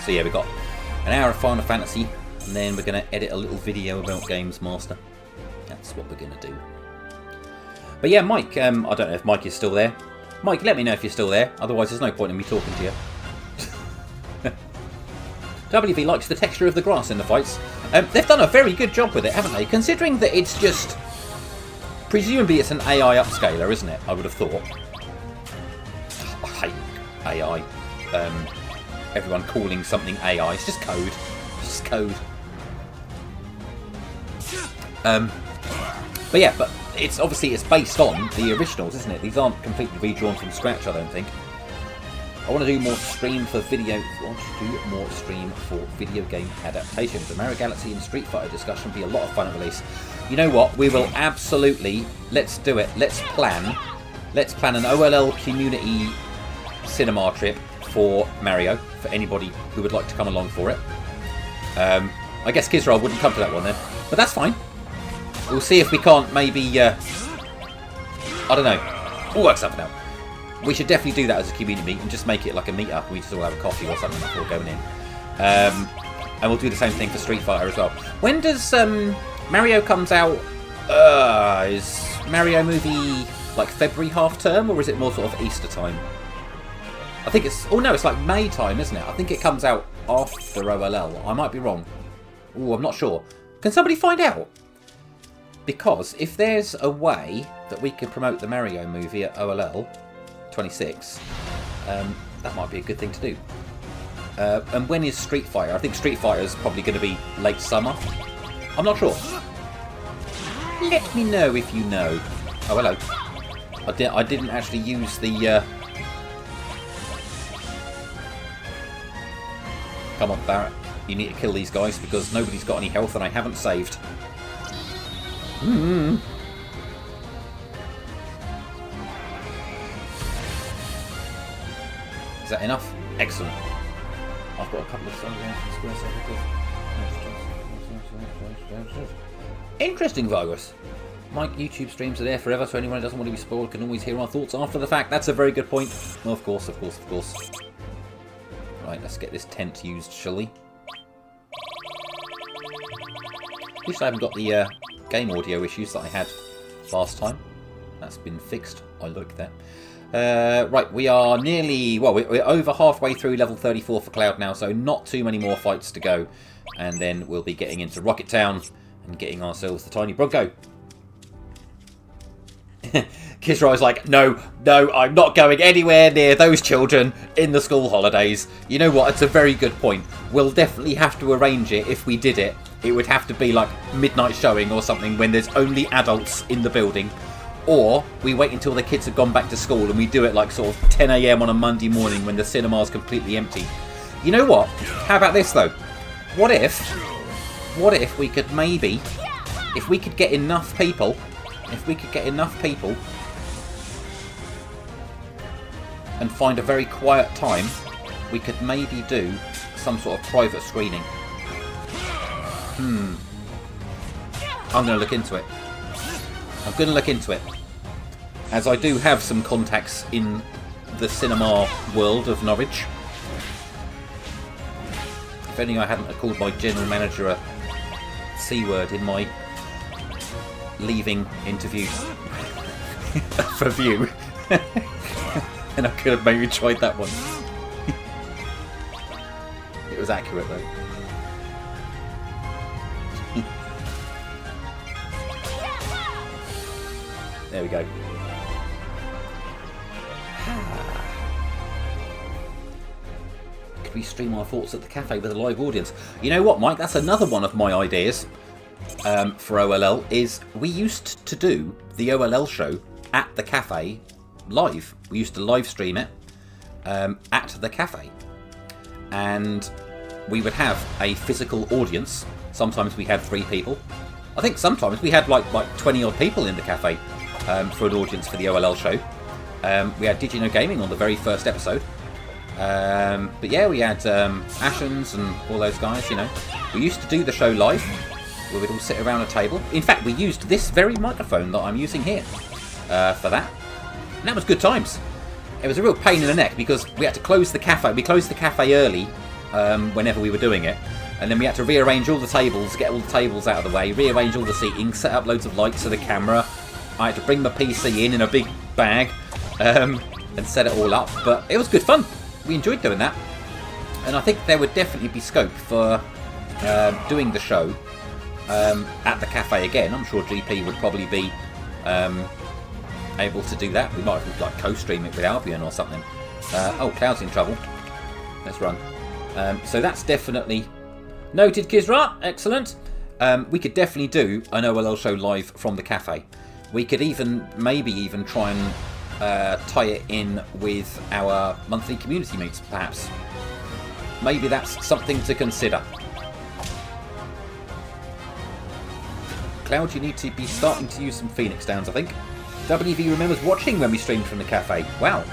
So yeah, we've got an hour of Final Fantasy, and then we're going to edit a little video about Games Master. That's what we're going to do. But yeah, Mike, I don't know if Mike is still there. Mike, let me know if you're still there. Otherwise, there's no point in me talking to you. WV likes the texture of the grass in the fights. They've done a very good job with it, haven't they? Considering that it's just... Presumably it's an AI upscaler, isn't it? I would have thought. I hate AI. Everyone calling something AI. It's just code. It's just code. But yeah, but it's obviously it's based on the originals, isn't it? These aren't completely redrawn from scratch, I don't think. I want to do more stream for video. I want to do more stream for video game adaptations. The Mario Galaxy and Street Fighter discussion will be a lot of fun at release. You know what? We will absolutely. Let's do it. Let's plan. Let's plan an OLL community cinema trip for Mario for anybody who would like to come along for it. I guess Kizra wouldn't come to that one then, but that's fine. We'll see if we can't maybe, I don't know. We'll work something out. We should definitely do that as a community meet and just make it like a meet-up. We just all have a coffee or something before going in. And we'll do the same thing for Street Fighter as well. When does Mario comes out? Is Mario movie like February half term, or is it more sort of Easter time? I think it's... Oh no, it's like May time, isn't it? I think it comes out after OLL. I might be wrong. Oh, I'm not sure. Can somebody find out? Because if there's a way that we could promote the Mario movie at OLL 26, that might be a good thing to do. And when is Street Fighter? I think Street Fighter is probably going to be late summer. I'm not sure. Let me know if you know. Oh, hello. I didn't actually use the... Come on, Barrett. You need to kill these guys because nobody's got any health and I haven't saved. Is that enough? Excellent. I've got a couple of square circles. Interesting, Vargas. My YouTube streams are there forever, so anyone who doesn't want to be spoiled can always hear our thoughts after the fact. That's a very good point. Well, of course. Right, let's get this tent used, shall we? At least I haven't got the game audio issues that I had last time. That's been fixed. I like that. Right, we are nearly... Well, we're over halfway through level 34 for Cloud now, so not too many more fights to go. And then we'll be getting into Rocket Town and getting ourselves the Tiny Bronco. Kisra is like, no, I'm not going anywhere near those children in the school holidays. You know what? It's a very good point. We'll definitely have to arrange it if we did it. It would have to be like midnight showing or something when there's only adults in the building. Or we wait until the kids have gone back to school and we do it like sort of 10 AM on a Monday morning when the cinema's completely empty. You know what? How about this though? What if we could maybe, if we could get enough people, and find a very quiet time, we could maybe do some sort of private screening. I'm going to look into it. As I do have some contacts in the cinema world of Norwich. If only I hadn't called my general manager a C-word in my leaving interview for View. And I could have maybe tried that one. It was accurate though. There we go. Could we stream our thoughts at the cafe with a live audience? You know what, Mike? That's another one of my ideas for OLL. Is we used to do the OLL show at the cafe live. We used to live stream it at the cafe, and we would have a physical audience. Sometimes we had 3 people. I think sometimes we had like 20 odd people in the cafe for an audience for the OLL show. We had Did You Know Gaming on the very first episode. But yeah, we had Ashens and all those guys, you know. We used to do the show live, where we'd all sit around a table. In fact, we used this very microphone that I'm using here for that. And that was good times. It was a real pain in the neck because we had to close the cafe. We closed the cafe early whenever we were doing it. And then we had to rearrange all the tables, get all the tables out of the way, rearrange all the seating, set up loads of lights for the camera. I had to bring my PC in a big bag and set it all up. But it was good fun. We enjoyed doing that. And I think there would definitely be scope for doing the show at the cafe again. I'm sure GP would probably be able to do that. We might have like co-stream it with Albion or something. Oh, Cloud's in trouble. Let's run. So that's definitely noted, Kizra. Excellent. We could definitely do an OLL show live from the cafe. We could maybe even try and tie it in with our monthly community meets, perhaps. Maybe that's something to consider. Cloud, you need to be starting to use some Phoenix Downs, I think. WV remembers watching when we streamed from the cafe. Wow.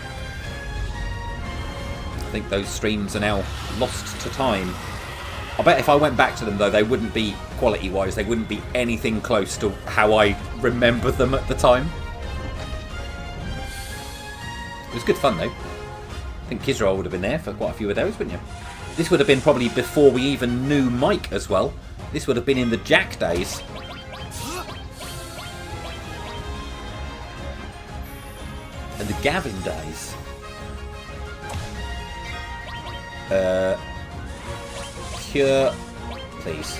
I think those streams are now lost to time. I bet if I went back to them, though, they wouldn't be, quality-wise, they wouldn't be anything close to how I remember them at the time. It was good fun, though. I think Kizra would have been there for quite a few of those, wouldn't you? This would have been probably before we even knew Mike as well. This would have been in the Jack days. And the Gavin days. Cure, please.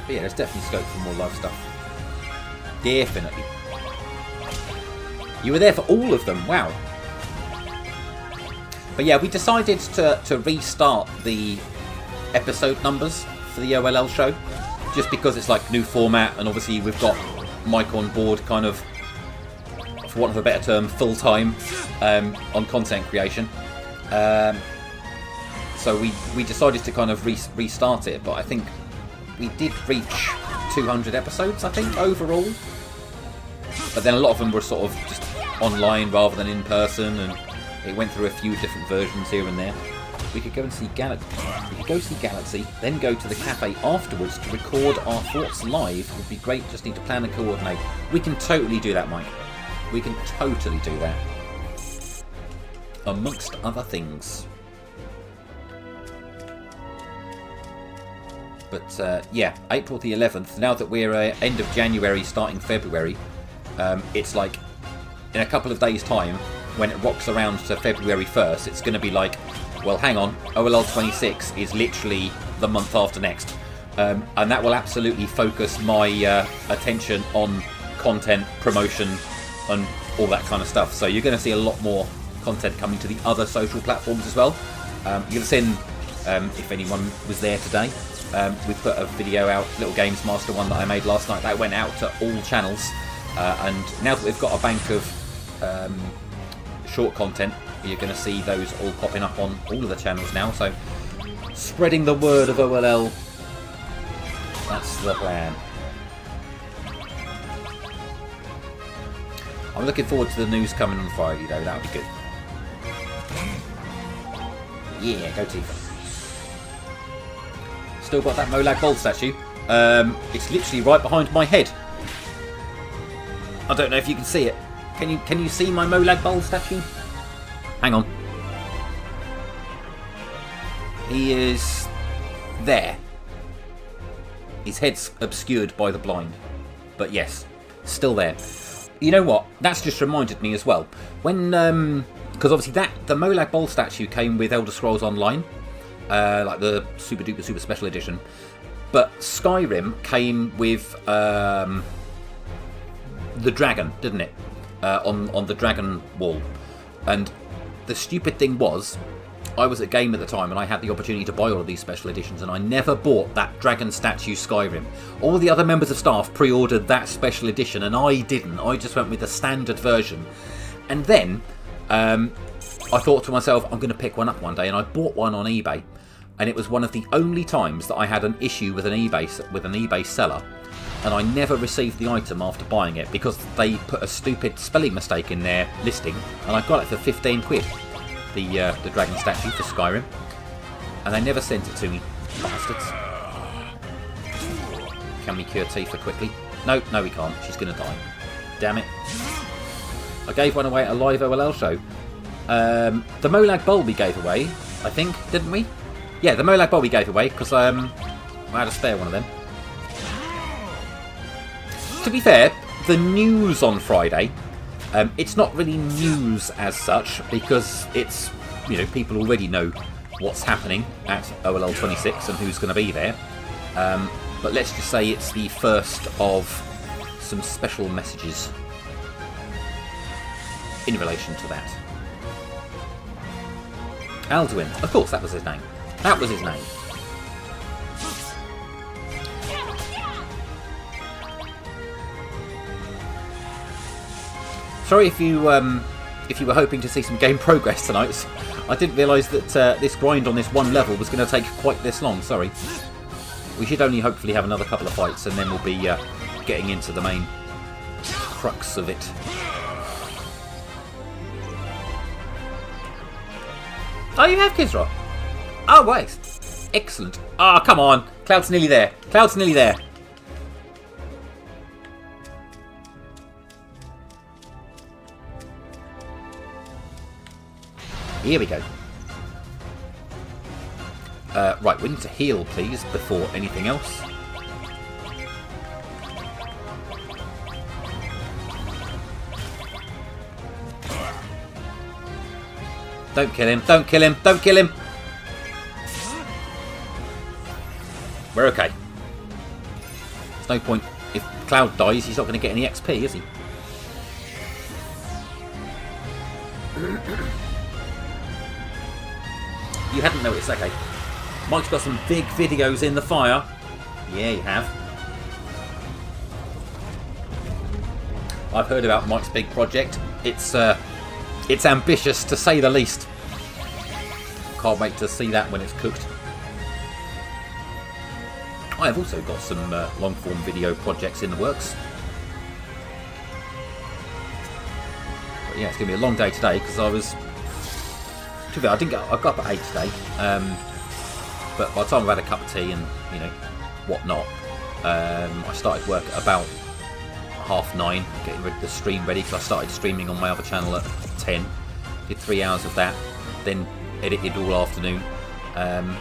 But yeah, there's definitely scope for more live stuff. Definitely. You were there for all of them, wow. But yeah, we decided to restart the episode numbers for the OLL show. Just because it's like new format, and obviously we've got Mike on board kind of, for want of a better term, full-time on content creation. So we decided to kind of restart it, but I think we did reach 200 episodes, I think, overall. But then a lot of them were sort of just online rather than in person, and it went through a few different versions here and there. We could go and see Galaxy. We could go see Galaxy, then go to the cafe afterwards to record our thoughts live. Would be great. Just need to plan and coordinate. We can totally do that, Mike. We can totally do that. Amongst other things. But yeah, April the 11th. Now that we're end of January, starting February, it's like in a couple of days' time, when it rocks around to February 1st, it's going to be like, well, hang on, OLL 26 is literally the month after next. And that will absolutely focus my attention on content, promotion, and all that kind of stuff. So you're going to see a lot more content coming to the other social platforms as well. You'll have seen, if anyone was there today, we put a video out, Little Games Master one that I made last night, that went out to all channels. And now that we've got a bank of short content, you're going to see those all popping up on all of the channels now. So spreading the word of OLL, that's the plan. I'm looking forward to the news coming on Friday though, that would be good. Yeah, go Tifa. Still got that Molag Bal statue. It's literally right behind my head. I don't know if you can see it. Can you see my Molag Bal statue? Hang on. He is there. His head's obscured by the blind. But yes, still there. You know what? That's just reminded me as well. When, because obviously the Molag Bal statue came with Elder Scrolls Online. Like the super duper super special edition. But Skyrim came with the dragon, didn't it? On the dragon wall. And the stupid thing was, I was at Game at the time and I had the opportunity to buy all of these special editions, and I never bought that dragon statue Skyrim. All the other members of staff pre-ordered that special edition and I didn't. I just went with the standard version. And then I thought to myself, I'm going to pick one up one day, and I bought one on eBay. And it was one of the only times that I had an issue with an eBay seller, and I never received the item after buying it because they put a stupid spelling mistake in their listing, and I got it for 15 quid, the dragon statue for Skyrim, and they never sent it to me, bastards. Can we cure Tifa quickly? No, we can't. She's going to die. Damn it. I gave one away at a live OLL show. The Molag Bal we gave away, I think, didn't we? Yeah, the Molag Bal we gave away because I had a spare one of them. To be fair, the news on Friday, it's not really news as such because it's, people already know what's happening at OLL 26 and who's going to be there. But let's just say it's the first of some special messages in relation to that. Alduin, of course, that was his name. That was his name. Sorry if you were hoping to see some game progress tonight. I didn't realise that this grind on this one level was going to take quite this long. Sorry. We should only hopefully have another couple of fights, and then we'll be getting into the main crux of it. Oh, you have Kizra? Oh, wait. Excellent. Ah, oh, come on. Cloud's nearly there. Cloud's nearly there. Here we go. Right, we need to heal, please, before anything else. Don't kill him. Don't kill him. Don't kill him. We're okay. There's no point. If Cloud dies, he's not going to get any XP, is he? You hadn't noticed. Okay. Mike's got some big videos in the fire. Yeah, you have. I've heard about Mike's big project. It's ambitious, to say the least. Can't wait to see that when it's cooked. I've also got some long-form video projects in the works. But yeah, it's going to be a long day today because I was be fair, I got up at 8 today, but by the time I've had a cup of tea and whatnot, I started work at about 9:30, getting the stream ready because I started streaming on my other channel at 10. Did 3 hours of that, then edited all afternoon, and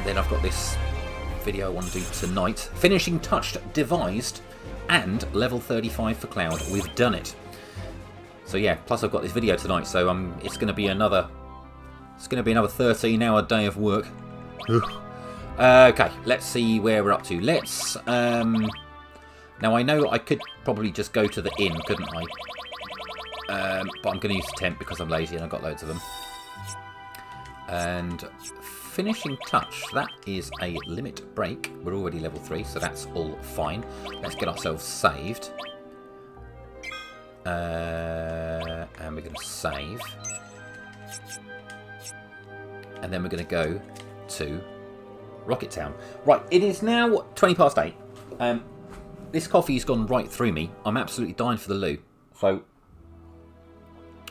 then I've got this video I want to do tonight. Finishing touch devised and level 35 for Cloud. We've done it. So yeah, plus I've got this video tonight, so it's going to be another 13-hour day of work. Okay, let's see where we're up to. Let's now I know I could probably just go to the inn, couldn't I? But I'm going to use the tent because I'm lazy and I've got loads of them. And finishing touch, that is a limit break. We're already level 3, so that's all fine. Let's get ourselves saved. And we're going to save. And then we're going to go to Rocket Town. Right, it is now 20 past 8. This coffee's gone right through me. I'm absolutely dying for the loo. So,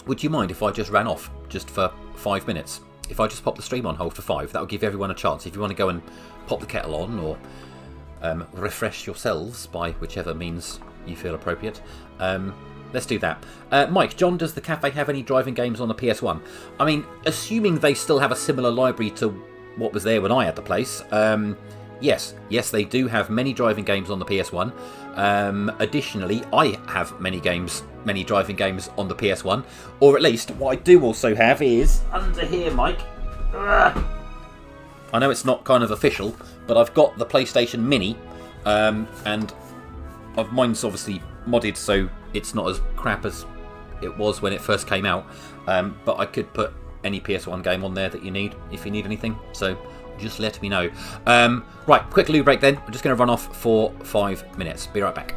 would you mind if I just ran off just for 5 minutes? If I just pop the stream on hold for 5, that will give everyone a chance. If you want to go and pop the kettle on or refresh yourselves by whichever means you feel appropriate, let's do that. Mike, John, does the cafe have any driving games on the PS1? I mean, assuming they still have a similar library to what was there when I had the place, yes, they do have many driving games on the PS1. Additionally, I have many driving games on the PS1, or at least what I do also have is under here, Mike. Ugh. I know it's not kind of official, but I've got the PlayStation Mini, and mine's obviously modded, so it's not as crap as it was when it first came out. But I could put any PS1 game on there that you need if you need anything. So just let me know. Right, quick loo break then. I'm just going to run off for 5 minutes. Be right back.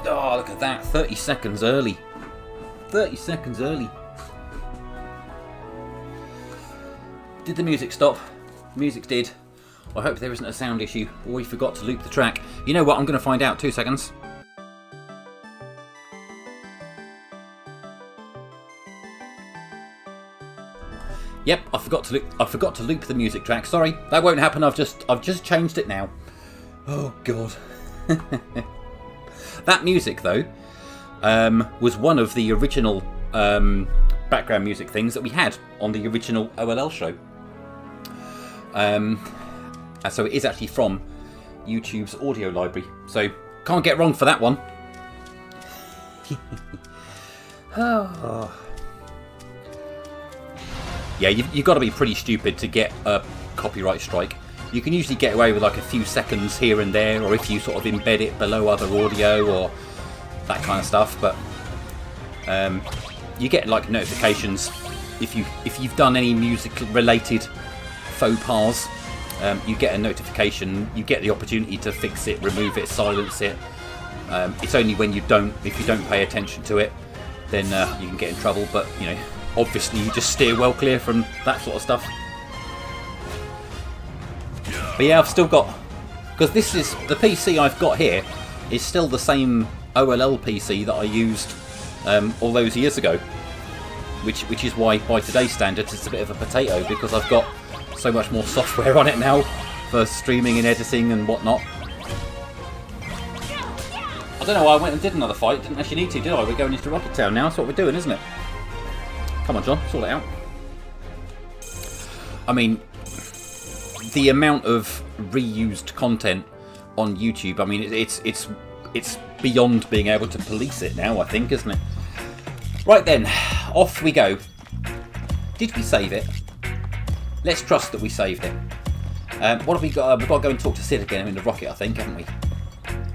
Oh, look at that. 30 seconds early. 30 seconds early. Did the music stop? Music did. I hope there isn't a sound issue or we forgot to loop the track. You know what? I'm going to find out. 2 seconds. Yep, I forgot to loop the music track. Sorry, that won't happen. I've just changed it now. Oh God. That music, though, was one of the original background music things that we had on the original OLL show. And so it is actually from YouTube's audio library. So can't get wrong for that one. Oh. Yeah, you've got to be pretty stupid to get a copyright strike. You can usually get away with like a few seconds here and there, or if you sort of embed it below other audio or that kind of stuff. But you get like notifications if you've done any music-related faux pas. You get a notification. You get the opportunity to fix it, remove it, silence it. It's only when if you don't pay attention to it, then you can get in trouble. But you know, obviously, you just steer well clear from that sort of stuff. But yeah, I've still got, because this is the PC I've got here is still the same OLL PC that I used all those years ago, which is why by today's standards it's a bit of a potato, because I've got so much more software on it now for streaming and editing and whatnot. I don't know why I went and did another fight. Didn't actually need to, did I? We're going into Rocket Town now. That's what we're doing, isn't it? Come on, John, sort it out. I mean, the amount of reused content on YouTube, I mean, it's beyond being able to police it now, I think, isn't it? Right then, off we go. Did we save it? Let's trust that we saved it. What have we got? We've got to go and talk to Sid again in the rocket, I think, haven't we?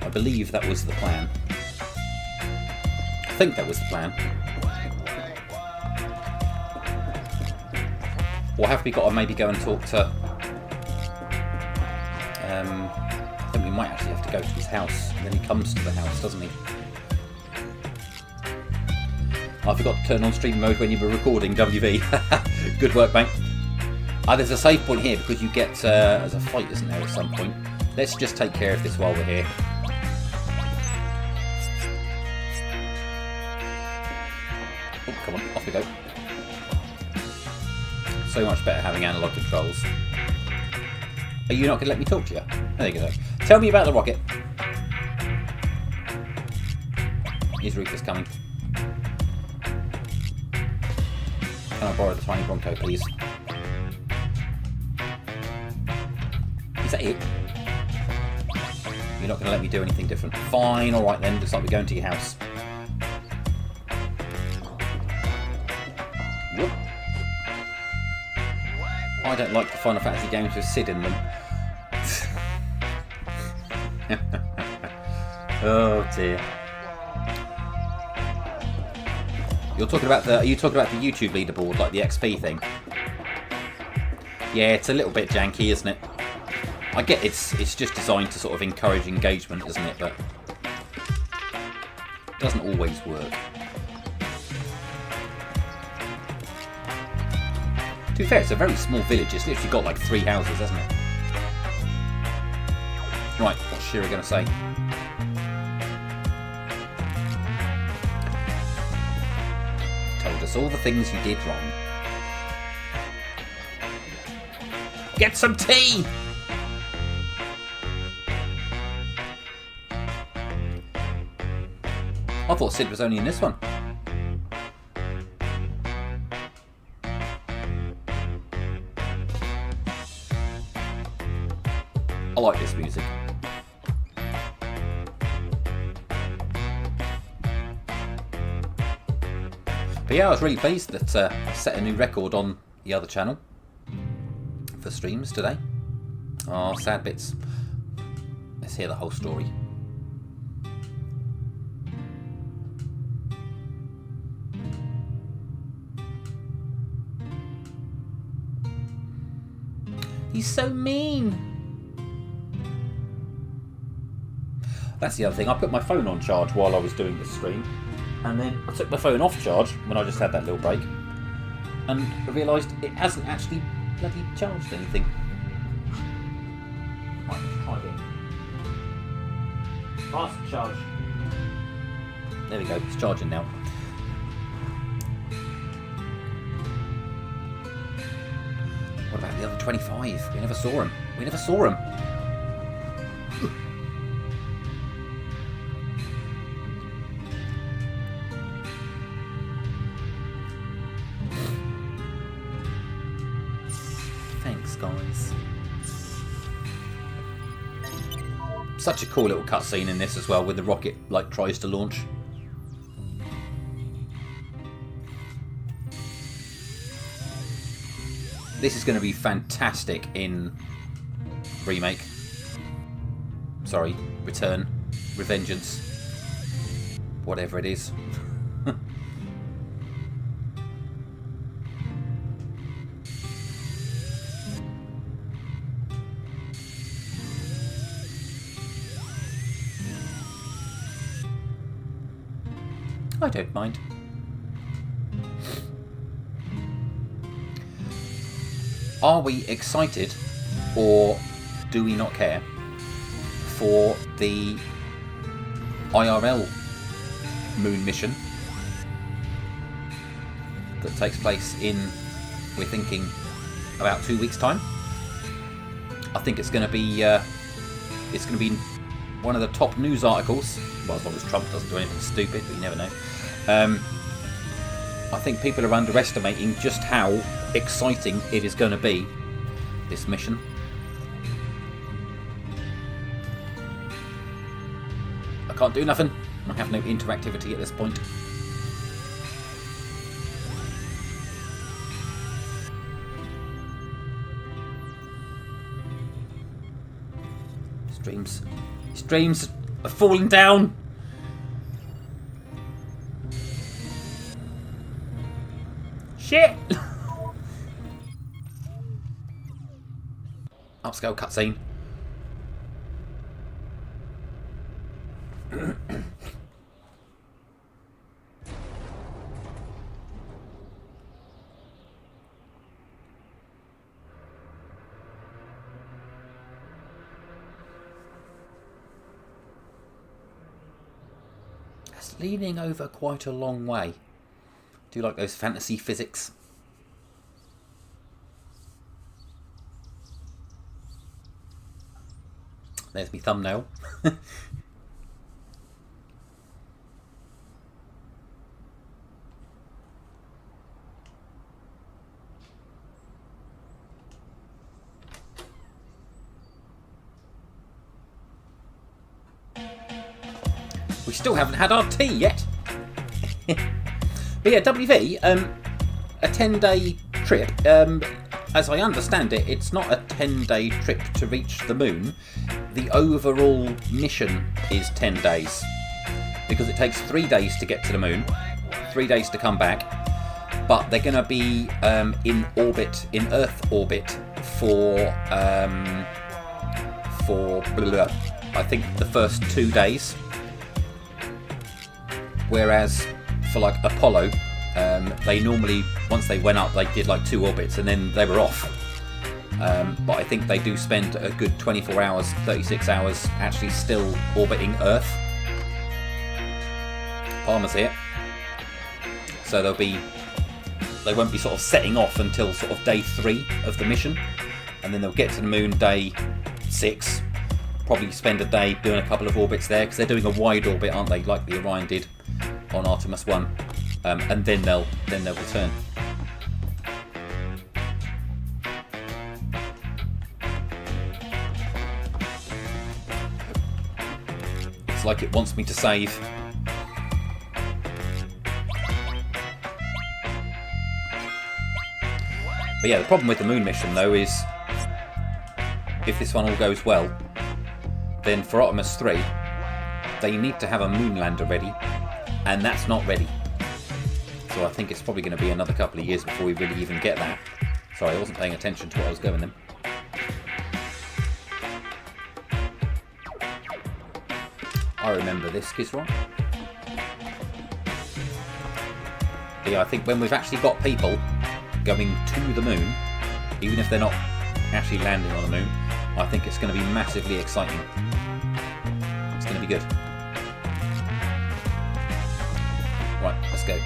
I believe that was the plan. I think that was the plan. Or have we got to maybe go and talk to... I think we might actually have to go to his house, and then he comes to the house, doesn't he? I forgot to turn on stream mode when you were recording, WV. Good work, mate. There's a save point here because you get... there's a fight, isn't there, at some point? Let's just take care of this while we're here. Oh, come on, off we go. So much better having analog controls. Are you not going to let me talk to you? There you go. Tell me about the rocket. Is Rufus coming? Can I borrow the tiny Bronco, please? Is that it? You're not going to let me do anything different. Fine, alright then. Looks like we're going to your house. Whoop. I don't like the Final Fantasy games with Sid in them. Oh dear. Are you talking about the YouTube leaderboard, like the XP thing? Yeah, it's a little bit janky, isn't it? I get it's just designed to sort of encourage engagement, isn't it? But it doesn't always work. To be fair, it's a very small village. It's literally got like 3 houses, hasn't it? Right, what's Shira going to say? Told us all the things you did wrong. Get some tea! I thought Sid was only in this one. I like this music. But yeah, I was really pleased that I set a new record on the other channel for streams today. Oh, sad bits. Let's hear the whole story. He's so mean. That's the other thing. I put my phone on charge while I was doing this stream, and then I took my phone off charge when I just had that little break, and I realised it hasn't actually bloody charged anything. Right, let's try again. Fast charge. There we go, it's charging now. What about the other 25? We never saw him. We never saw him. Thanks, guys. Such a cool little cutscene in this as well, when the rocket like tries to launch. This is going to be fantastic in remake. Sorry, return, revengeance, whatever it is. I don't mind. Are we excited, or do we not care, for the IRL moon mission that takes place in, we're thinking, about 2 weeks' time? I think it's going to be one of the top news articles. Well, as long as Trump doesn't do anything stupid, but you never know. I think people are underestimating just how exciting it is going to be, this mission. I can't do nothing. I have no interactivity at this point. Streams are falling down. Shit! Upscale cutscene. That's leaning over quite a long way. Do you like those fantasy physics? There's my thumbnail. We still haven't had our tea yet. But yeah, WV, a 10-day trip. As I understand it, it's not a 10-day trip to reach the moon. The overall mission is 10 days. Because it takes 3 days to get to the moon, 3 days to come back. But they're going to be in orbit, in Earth orbit, for I think the first 2 days. Whereas for like Apollo, they normally, once they went up, they did like 2 orbits and then they were off. But I think they do spend a good 24 hours, 36 hours actually still orbiting Earth. Palmer's here. So they won't be sort of setting off until sort of day 3 of the mission. And then they'll get to the moon day 6. Probably spend a day doing a couple of orbits there, because they're doing a wide orbit, aren't they, like the Orion did on Artemis 1. And then they'll return. It's like it wants me to save. But yeah, the problem with the moon mission though is, if this one all goes well, then for Artemis 3 they need to have a moon lander ready, and that's not ready. So I think it's probably going to be another couple of years before we really even get that. Sorry, I wasn't paying attention to what I was going then. I remember this, Gizron. Yeah, I think when we've actually got people going to the moon, even if they're not actually landing on the moon, I think it's going to be massively exciting. It's going to be good. Right, let's go.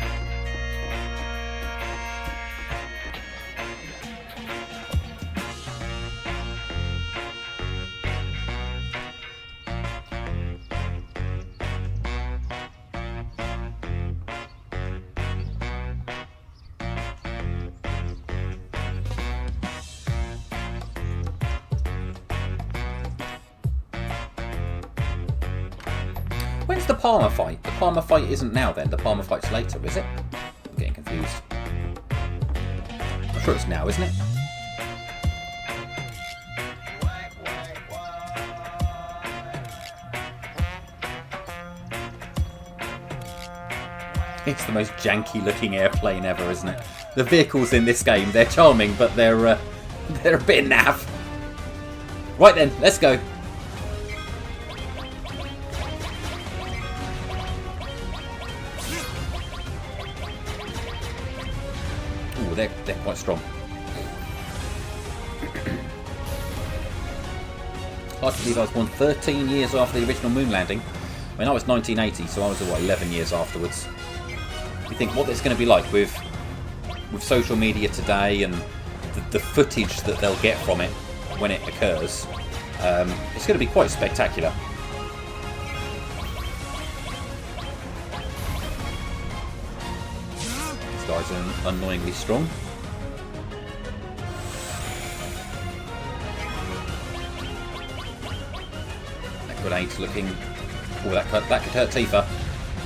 When's the Palmer fight? The Palmer fight isn't now then. The Palmer fight's later, is it? I'm getting confused. I'm sure it's now, isn't it? It's the most janky looking airplane ever, isn't it? The vehicles in this game, they're charming, but they're a bit naff. Right then, let's go. They're quite strong. Hard to believe I was born 13 years after the original moon landing. I mean, I was 1980, so I was, what, 11 years afterwards. You think what it's going to be like with social media today and the footage that they'll get from it when it occurs. It's going to be quite spectacular. These guys are annoyingly strong. Grenade's looking... Oh, that could hurt Tifa.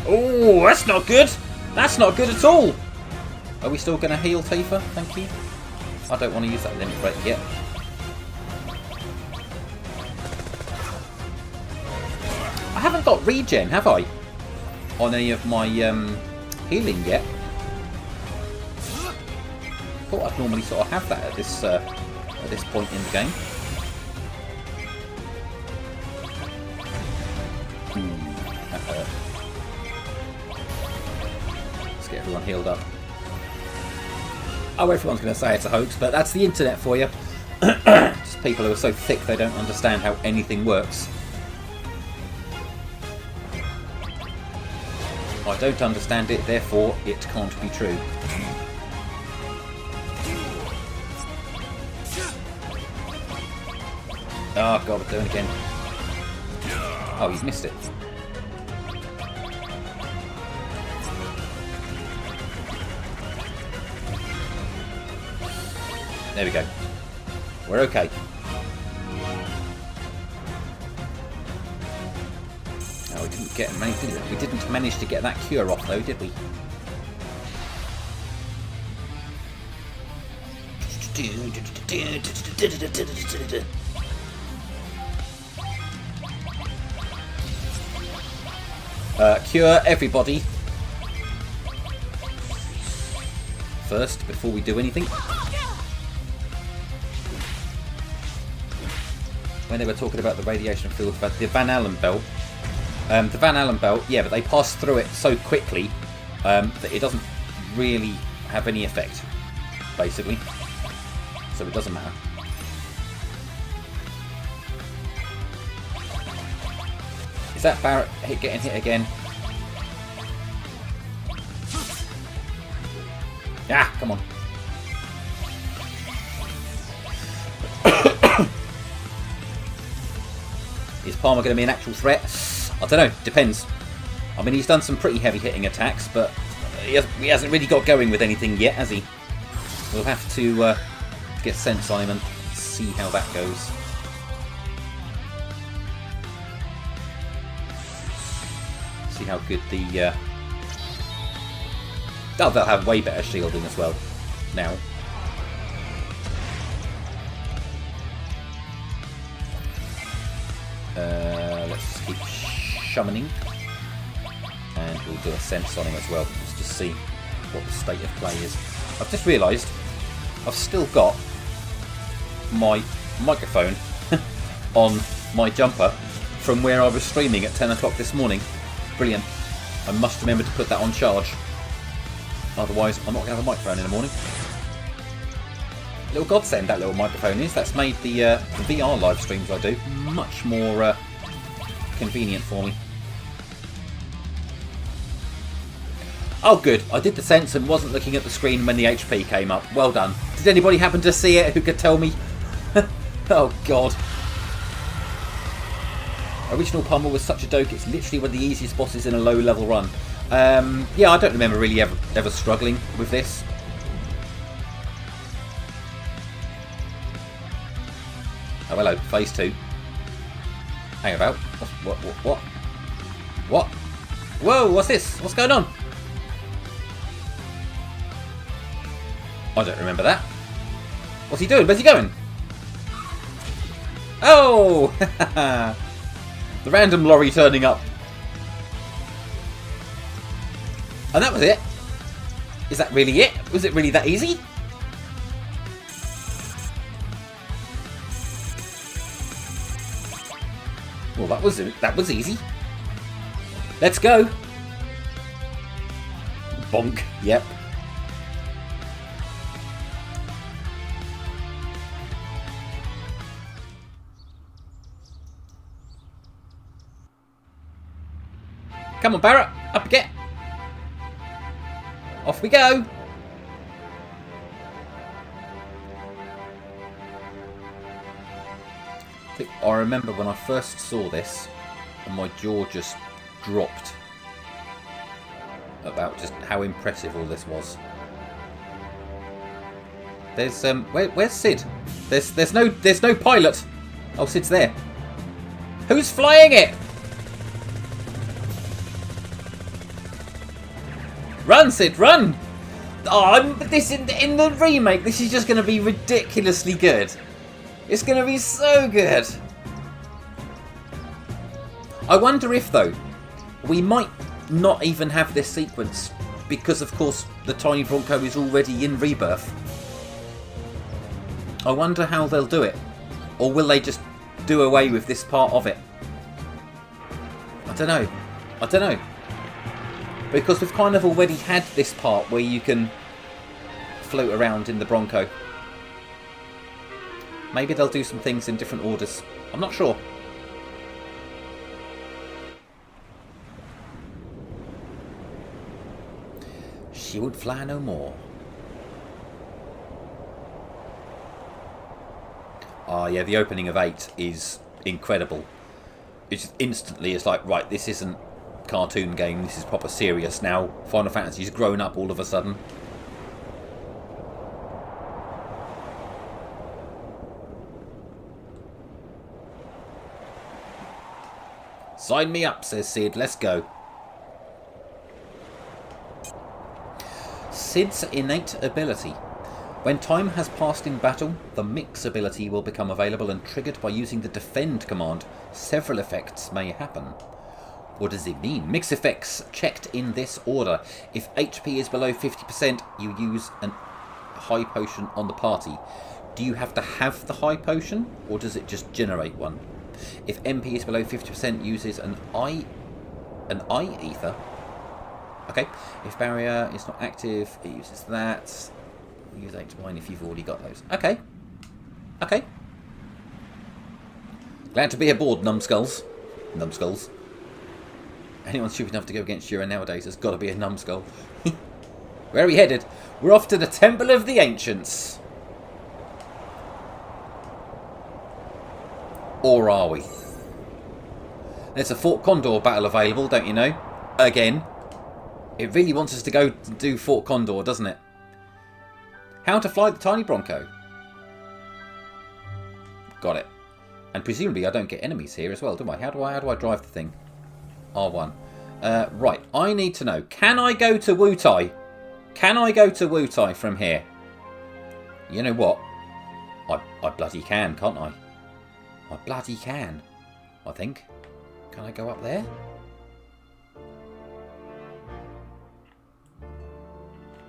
Oh, that's not good! That's not good at all! Are we still going to heal Tifa? Thank you. I don't want to use that limit break yet. I haven't got regen, have I? On any of my healing yet. Thought I'd normally sort of have that at this point in the game. That hurt. Let's get everyone healed up. Oh, everyone's going to say it's a hoax, but that's the internet for you. Just people who are so thick they don't understand how anything works. I don't understand it, therefore it can't be true. Oh god, we're doing it again. Oh, he's missed it. There we go. We're okay. Oh, we didn't get many, did we? We didn't manage to get that cure off though, did we? Cure everybody first before we do anything. When they were talking about the radiation field, about the Van Allen belt, yeah, but they pass through it so quickly that it doesn't really have any effect, basically. So it doesn't matter. Is that Barrett getting hit again? Ah, come on. Is Palmer going to be an actual threat? I don't know. Depends. I mean, he's done some pretty heavy hitting attacks, but he hasn't really got going with anything yet, has he? We'll have to get sense on him and see how that goes. See how good the... Oh, they'll have way better shielding as well now. Let's just keep summoning. And we'll do a sense on him as well, just to see what the state of play is. I've just realised I've still got my microphone on my jumper from where I was streaming at 10 o'clock this morning. Brilliant. I must remember to put that on charge. Otherwise, I'm not going to have a microphone in the morning. Little godsend, that little microphone is. That's made the VR live streams I do much more convenient for me. Oh good, I did the sense and wasn't looking at the screen when the HP came up. Well done. Did anybody happen to see it who could tell me? Oh god. Original Pummel was such a doke, it's literally one of the easiest bosses in a low level run. Yeah, I don't remember really ever struggling with this. Oh hello, phase 2. Hang about. What? Whoa, what's this? What's going on? I don't remember that. What's he doing? Where's he going? Oh! The random lorry turning up. And that was it? Is that really it? Was it really that easy? Well, that was easy. Let's go. Bonk. Yep. Come on, Barrett. Up you get. Off we go. I remember when I first saw this and my jaw just dropped about just how impressive all this was. There's where's Sid? There's no pilot. Oh, Sid's there. Who's flying it? Run, Sid, run! Oh, this in the remake, this is just going to be ridiculously good. It's going to be so good. I wonder if, though, we might not even have this sequence because, of course, the Tiny Bronco is already in Rebirth. I wonder how they'll do it. Or will they just do away with this part of it? I don't know. Because we've kind of already had this part where you can float around in the Bronco. Maybe they'll do some things in different orders. I'm not sure. She would fly no more. Ah, yeah, the opening of 8 is incredible. It's just instantly, it's like, right, this isn't cartoon game, this is proper serious now. Final Fantasy's grown up all of a sudden. Sign me up, says Sid. Let's go. Sid's innate ability. When time has passed in battle, the Mix ability will become available and triggered by using the Defend command. Several effects may happen. What does it mean? Mix effects checked in this order. If HP is below 50%, you use an high potion on the party. Do you have to have the high potion, or does it just generate one? If MP is below 50%, uses an eye ether. Okay. If barrier is not active, it uses that. Use 8 to 9 if you've already got those. Okay. Okay. Glad to be aboard, numbskulls. Numbskulls. Anyone stupid enough to go against Jura nowadays has got to be a numbskull. Where are we headed? We're off to the Temple of the Ancients. Or are we? There's a Fort Condor battle available, don't you know? Again. It really wants us to go do Fort Condor, doesn't it? How to fly the Tiny Bronco. Got it. And presumably I don't get enemies here as well, do I? How do I drive the thing? R1. Right, I need to know. Can I go to Wutai? Can I go to Wutai from here? You know what? I bloody can, can't I? I bloody can. I think. Can I go up there?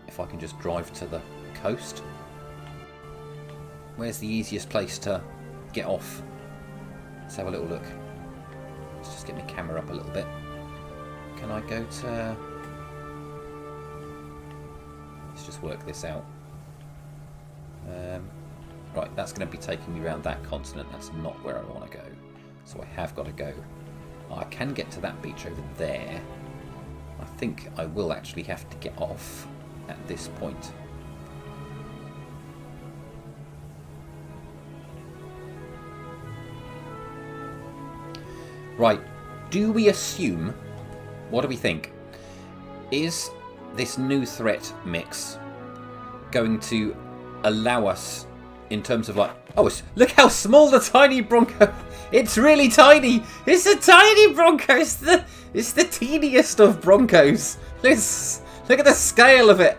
If I can just drive to the coast. Where's the easiest place to get off? Let's have a little look. get my camera up a little bit. Can I go to... Let's just work this out. Right, that's going to be taking me around that continent. That's not where I want to go. So I have got to go. I can get to that beach over there. I think I will actually have to get off at this point. Right, do we assume... What do we think? Is this new threat mix going to allow us in terms of like... Oh, look how small the tiny Bronco... It's really tiny! It's a tiny Bronco! It's the teeniest of Broncos! Look at the scale of it!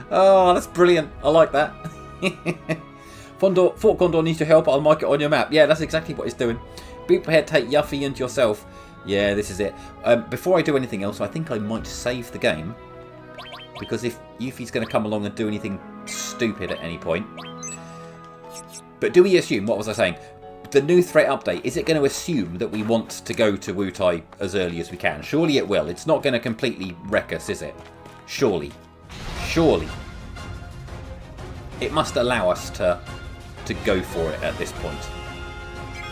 Oh, that's brilliant. I like that. Fort Condor needs your help. I'll mark it on your map. Yeah, that's exactly what it's doing. Be prepared to take Yuffie and yourself. Yeah, this is it. Before I do anything else, I think I might save the game. Because if Yuffie's going to come along and do anything stupid at any point... But do we assume, what was I saying? The new threat update, is it going to assume that we want to go to Wutai as early as we can? Surely it will. It's not going to completely wreck us, is it? Surely. Surely. It must allow us to go for it at this point.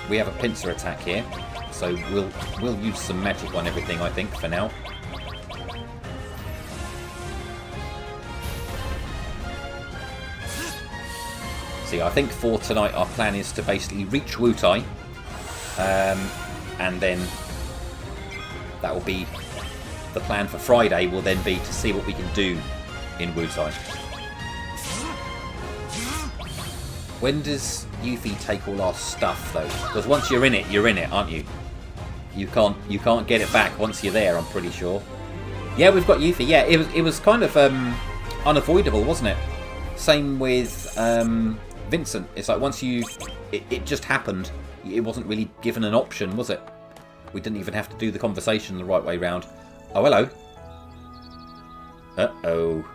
We have a pincer attack here, so we'll use some magic on everything, I think, for now. See, I think for tonight our plan is to basically reach Wutai, and then that will be the plan for Friday. Will then be to see what we can do in Wutai. When does Yuffie take all our stuff though? Because once you're in it, aren't you? You can't get it back once you're there. I'm pretty sure. Yeah, we've got Yuffie. Yeah, it was kind of unavoidable, wasn't it? Same with Vincent. It's like once it just happened. It wasn't really given an option, was it? We didn't even have to do the conversation the right way round. Oh, hello. Uh-oh.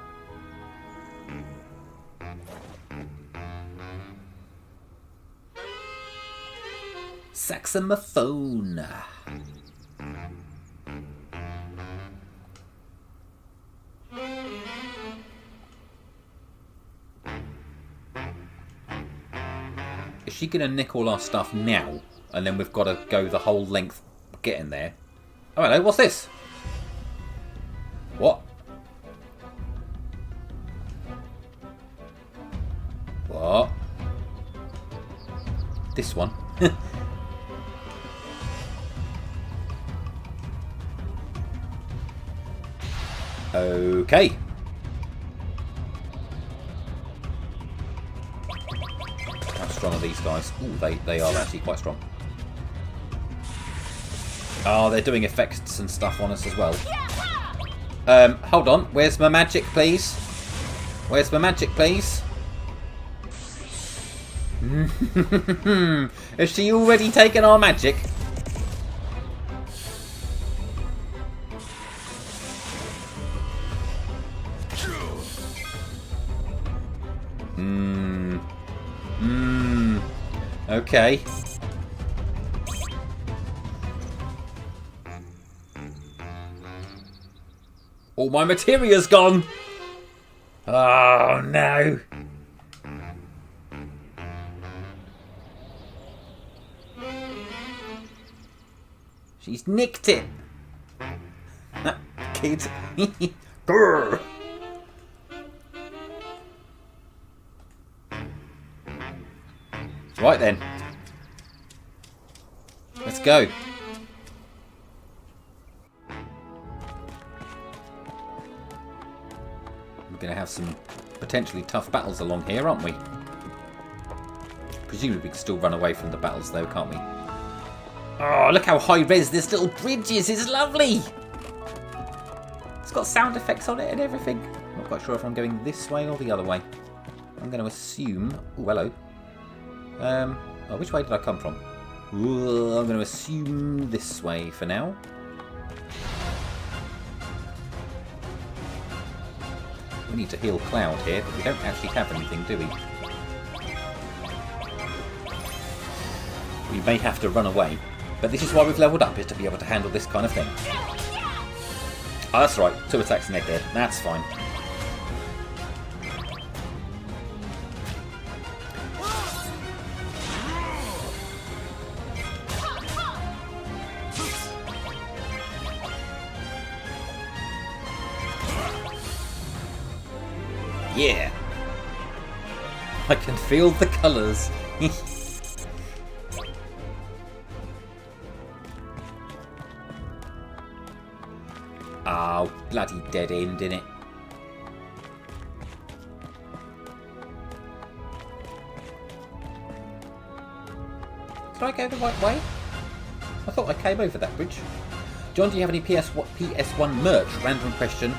Saxophone. Is she going to nick all our stuff now? And then we've got to go the whole length getting there? Oh, hello, what's this? What? What? This one? Okay. How strong are these guys? Ooh, they are actually quite strong. Oh, they're doing effects and stuff on us as well. Hold on. Where's my magic, please? Where's my magic, please? Has she already taken our magic? Okay. All my materia's gone. Oh no. She's nicked it. Kid. Grr. Right then. Let's go. We're going to have some potentially tough battles along here, aren't we? Presumably we can still run away from the battles though, can't we? Oh, look how high res this little bridge is. It's lovely. It's got sound effects on it and everything. Not quite sure if I'm going this way or the other way. I'm going to assume... Oh, hello. Oh, which way did I come from? Ooh, I'm going to assume this way for now. We need to heal Cloud here, but we don't actually have anything, do we? We may have to run away. But this is why we've leveled up, is to be able to handle this kind of thing. Oh, that's right. 2 attacks and they're dead. That's fine. Yeah. I can feel the colours. Oh, bloody dead end, innit? Did I go the right way? I thought I came over that bridge. John, do you have any PS1 merch? Random question.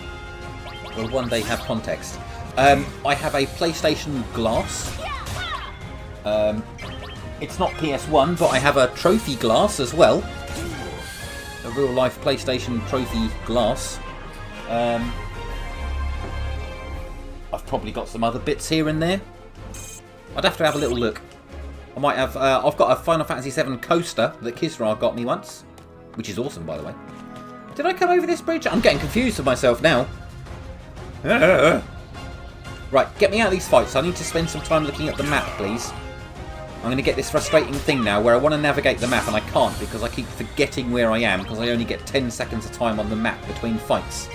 Will one day have context? I have a PlayStation glass. It's not PS1, but I have a trophy glass as well. A real life PlayStation trophy glass. I've probably got some other bits here and there. I'd have to have a little look. I might have. I've got a Final Fantasy VII coaster that Kisra got me once, which is awesome, by the way. Did I come over this bridge? I'm getting confused with myself now. Right, get me out of these fights. I need to spend some time looking at the map, please. I'm going to get this frustrating thing now where I want to navigate the map and I can't because I keep forgetting where I am because I only get 10 seconds of time on the map between fights.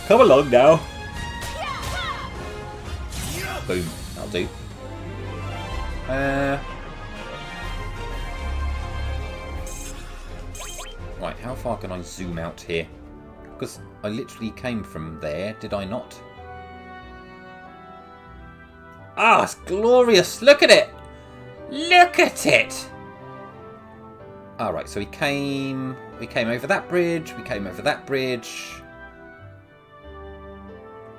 Come along now. Boom, that'll do. Right, how far can I zoom out here? Because I literally came from there, did I not? Ah, it's glorious! Look at it! Look at it! Alright, so we came over that bridge, we came over that bridge.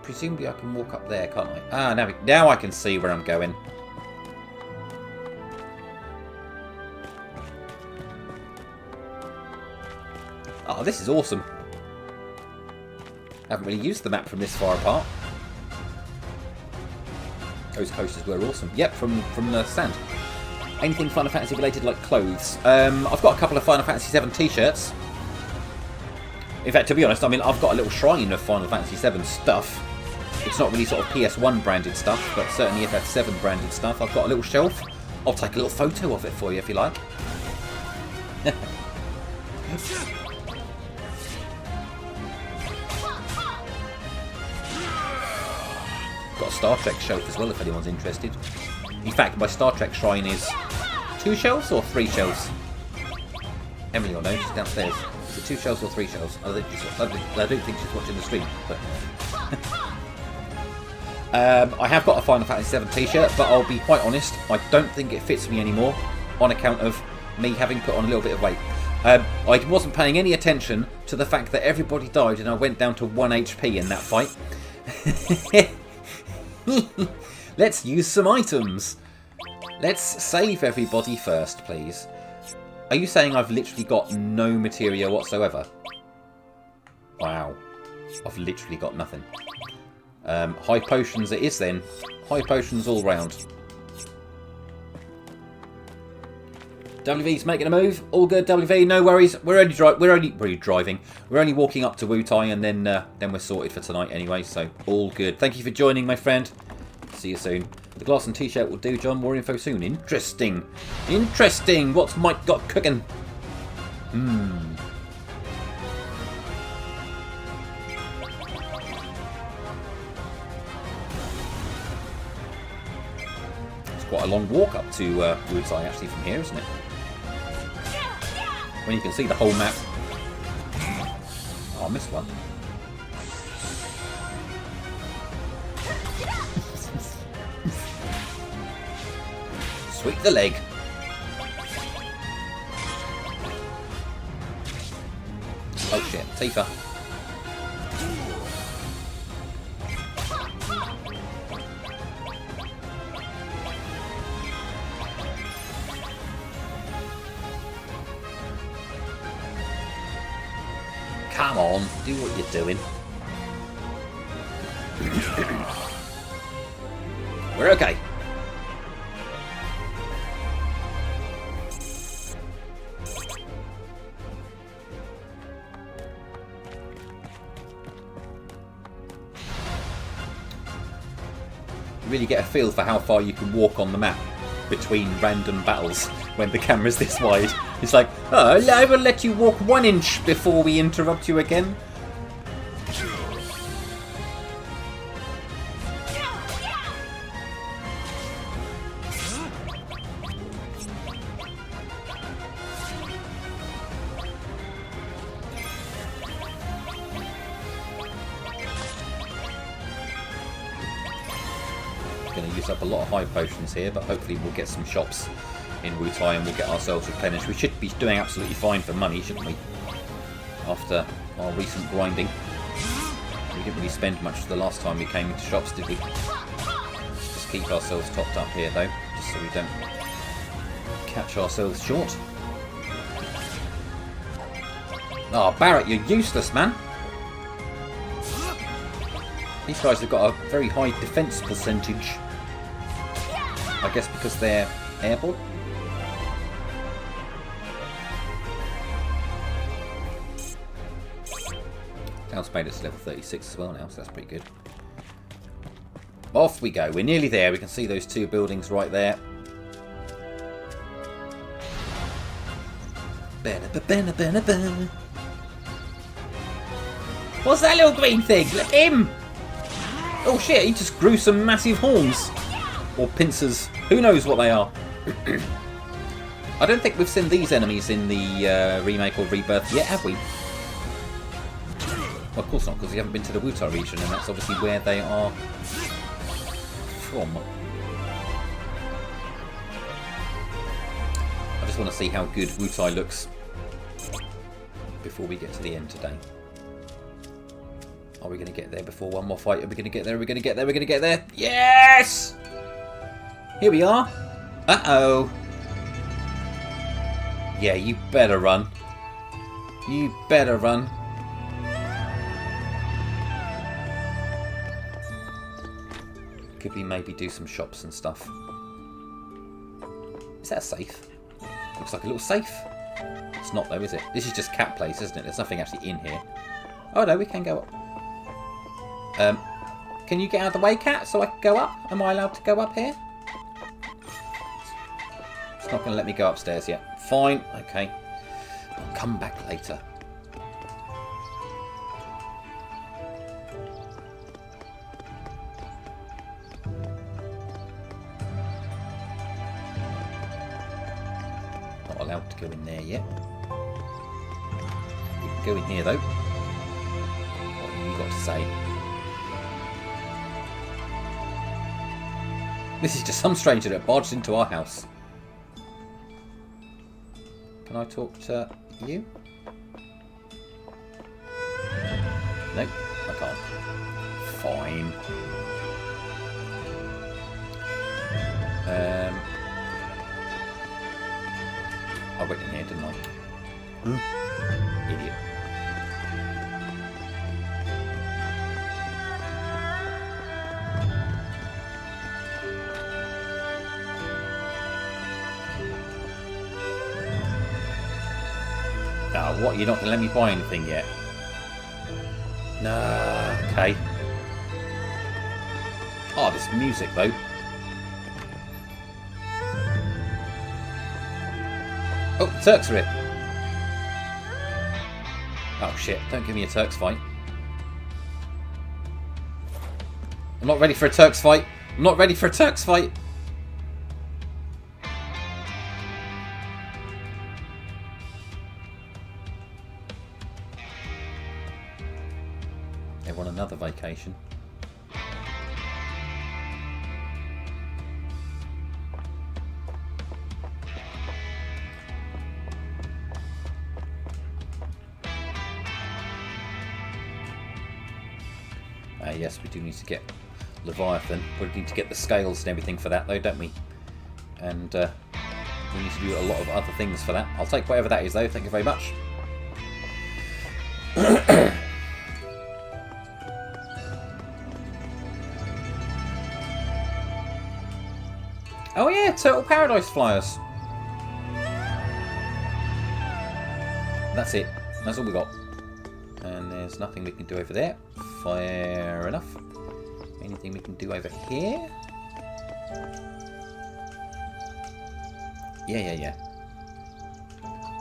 Presumably I can walk up there, can't I? Ah, now I can see where I'm going. Oh, this is awesome. Haven't really used the map from this far apart. Those coasters were awesome. Yep, from the stand. Anything Final Fantasy related, like clothes? I've got a couple of Final Fantasy VII t-shirts. In fact, to be honest, I mean, I've got a little shrine of Final Fantasy VII stuff. It's not really sort of PS1 branded stuff, but certainly FF7 branded stuff. I've got a little shelf. I'll take a little photo of it for you if you like. Got a Star Trek shelf as well if anyone's interested. In fact, my Star Trek shrine is 2 shelves or 3 shelves? Emily will know, she's downstairs. Is it 2 shelves or 3 shelves? I don't think she's watching the stream, but... I have got a Final Fantasy VII t-shirt, but I'll be quite honest, I don't think it fits me anymore on account of me having put on a little bit of weight. I wasn't paying any attention to the fact that everybody died and I went down to 1 HP in that fight. Let's use some items. Let's save everybody first, please. Are you saying I've literally got no materia whatsoever? Wow. I've literally got nothing. High potions it is then. High potions all round. WV's making a move. All good, WV. No worries. We're only driving. We're only walking up to Wutai, and then we're sorted for tonight anyway. So all good. Thank you for joining, my friend. See you soon. The glass and t-shirt will do, John. More info soon. Interesting. Interesting. What's Mike got cooking? It's quite a long walk up to Wutai actually from here, isn't it? When you can see the whole map. Oh, I missed one. Sweep the leg. Oh shit, Tifa. Come on, do what you're doing. We're okay. You really get a feel for how far you can walk on the map between random battles when the camera's this wide. It's like, oh, I will let you walk 1 inch before we interrupt you again. Going to use up a lot of high potions here, but hopefully we'll get some shops in Wutai and we'll get ourselves replenished. We should be doing absolutely fine for money, shouldn't we? After our recent grinding. We didn't really spend much the last time we came into shops, did we? Let's just keep ourselves topped up here though, just so we don't catch ourselves short. Oh, Barrett, you're useless, man! These guys have got a very high defense percentage. I guess because they're airborne. Town Spader's level 36 as well now, so that's pretty good. Off we go. We're nearly there. We can see those 2 buildings right there. What's that little green thing? Look at him! Oh shit, he just grew some massive horns. Or pincers. Who knows what they are? I don't think we've seen these enemies in the remake or rebirth yet, have we? Well, of course not, because we haven't been to the Wutai region, and that's obviously where they are from. I just want to see how good Wutai looks before we get to the end today. Are we going to get there before one more fight? Are we going to get there? Are we going to get there? We're going to get there. Yes! Here we are. Uh-oh. Yeah, you better run. You better run. Could we maybe do some shops and stuff? Is that a safe? Looks like a little safe. It's not though, is it? This is just cat place, isn't it? There's nothing actually in here. Oh no, we can go up. Can you get out of the way, cat, so I can go up? Am I allowed to go up here? It's not going to let me go upstairs yet. Fine, okay. I'll come back later. Not allowed to go in there yet. We can go in here though. What have you got to say? This is just some stranger that barged into our house. Can I talk to you? Nope, I can't. Fine. I went in here, didn't I? Idiot. Oh, what? You're not going to let me buy anything yet? No. Okay. Oh, this music, though. Oh, the Turks are here. Oh, shit. Don't give me a Turks fight. I'm not ready for a Turks fight. I'm not ready for a Turks fight. They want another vacation. Yes, we do need to get Leviathan. We need to get the scales and everything for that, though, don't we? And we need to do a lot of other things for that. I'll take whatever that is, though. Thank you very much. Oh yeah, Turtle Paradise flyers. That's it. That's all we got. And there's nothing we can do over there. Fair enough. Anything we can do over here? Yeah.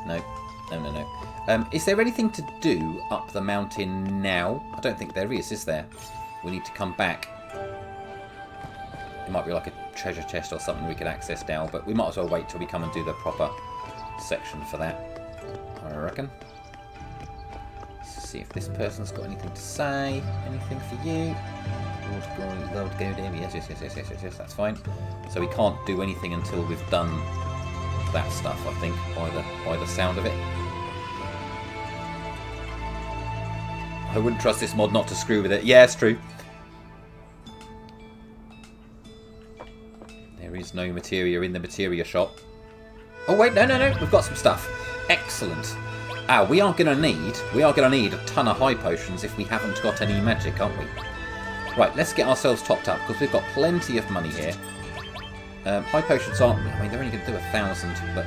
No. Is there anything to do up the mountain now? I don't think there is there? We need to come back. It might be like a treasure chest or something we could access now, but we might as well wait till we come and do the proper section for that, I reckon. Let's see if this person's got anything to say. Anything for you? Lord go down. Yes, that's fine. So we can't do anything until we've done that stuff, I think, by the sound of it. I wouldn't trust this mod not to screw with it. Yeah, it's true. There is no materia in the materia shop. Oh wait, no. We've got some stuff. Excellent. We are gonna need a ton of high potions if we haven't got any magic, aren't we? Right, let's get ourselves topped up because we've got plenty of money here. High potions aren't. I mean, they're only going to do 1,000, but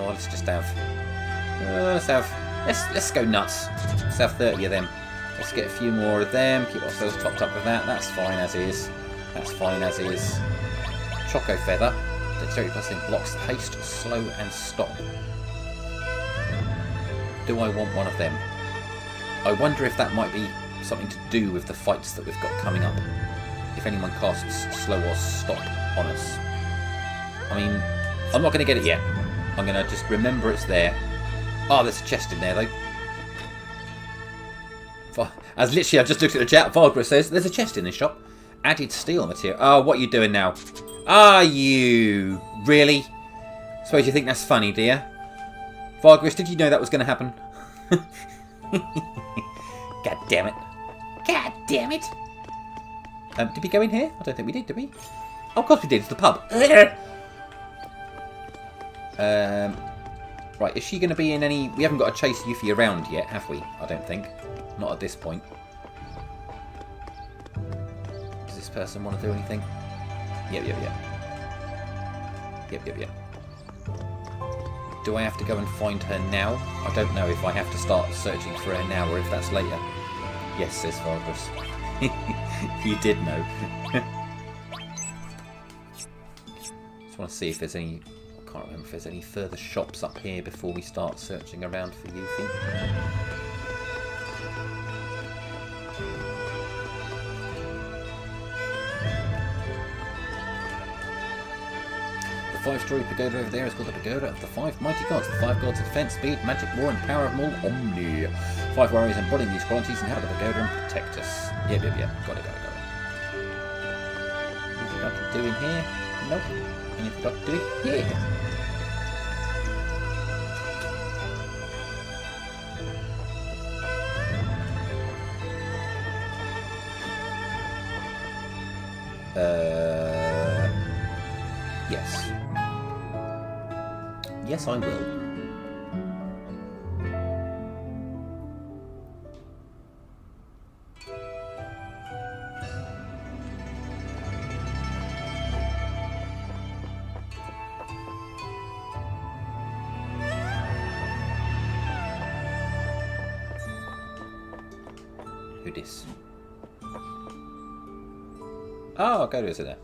let's just have. Let's go nuts. Let's have 30 of them. Let's get a few more of them. Keep ourselves topped up with that. That's fine as is. Choco feather. Dexterity +10 blocks haste, slow, and stop. Do I want one of them? I wonder if that might be something to do with the fights that we've got coming up. If anyone casts slow or stop on us. I mean, I'm not going to get it yet. I'm going to just remember it's there. Oh, there's a chest in there, though. As literally, I've just looked at the chat. Viagra says, there's a chest in this shop. Added steel material. Oh, what are you doing now? Are you? Really? Suppose you think that's funny, do you? Viagra, did you know that was going to happen? God damn it. God damn it. Did we go in here? I don't think we did we? Oh, of course we did. It's the pub. Right, is she going to be in any... We haven't got to chase Yuffie around yet, have we? I don't think. Not at this point. Does this person want to do anything? Yep. Do I have to go and find her now? I don't know if I have to start searching for her now or if that's later. Yes, says Vargas. You did know. Just want to see if there's any... I can't remember if there's any further shops up here before we start searching around for Yuffie. The 5-story pagoda over there is called the Pagoda of the 5 Mighty Gods. The 5 gods of defense, speed, magic, war, and power of them all omni. 5 warriors embodying these qualities inhabit the pagoda and protect us. Yep. Got it. Anything got to do in here? Nope. Anything got to do here? Yes. Yes, I will. Who dis? Oh, go to it there.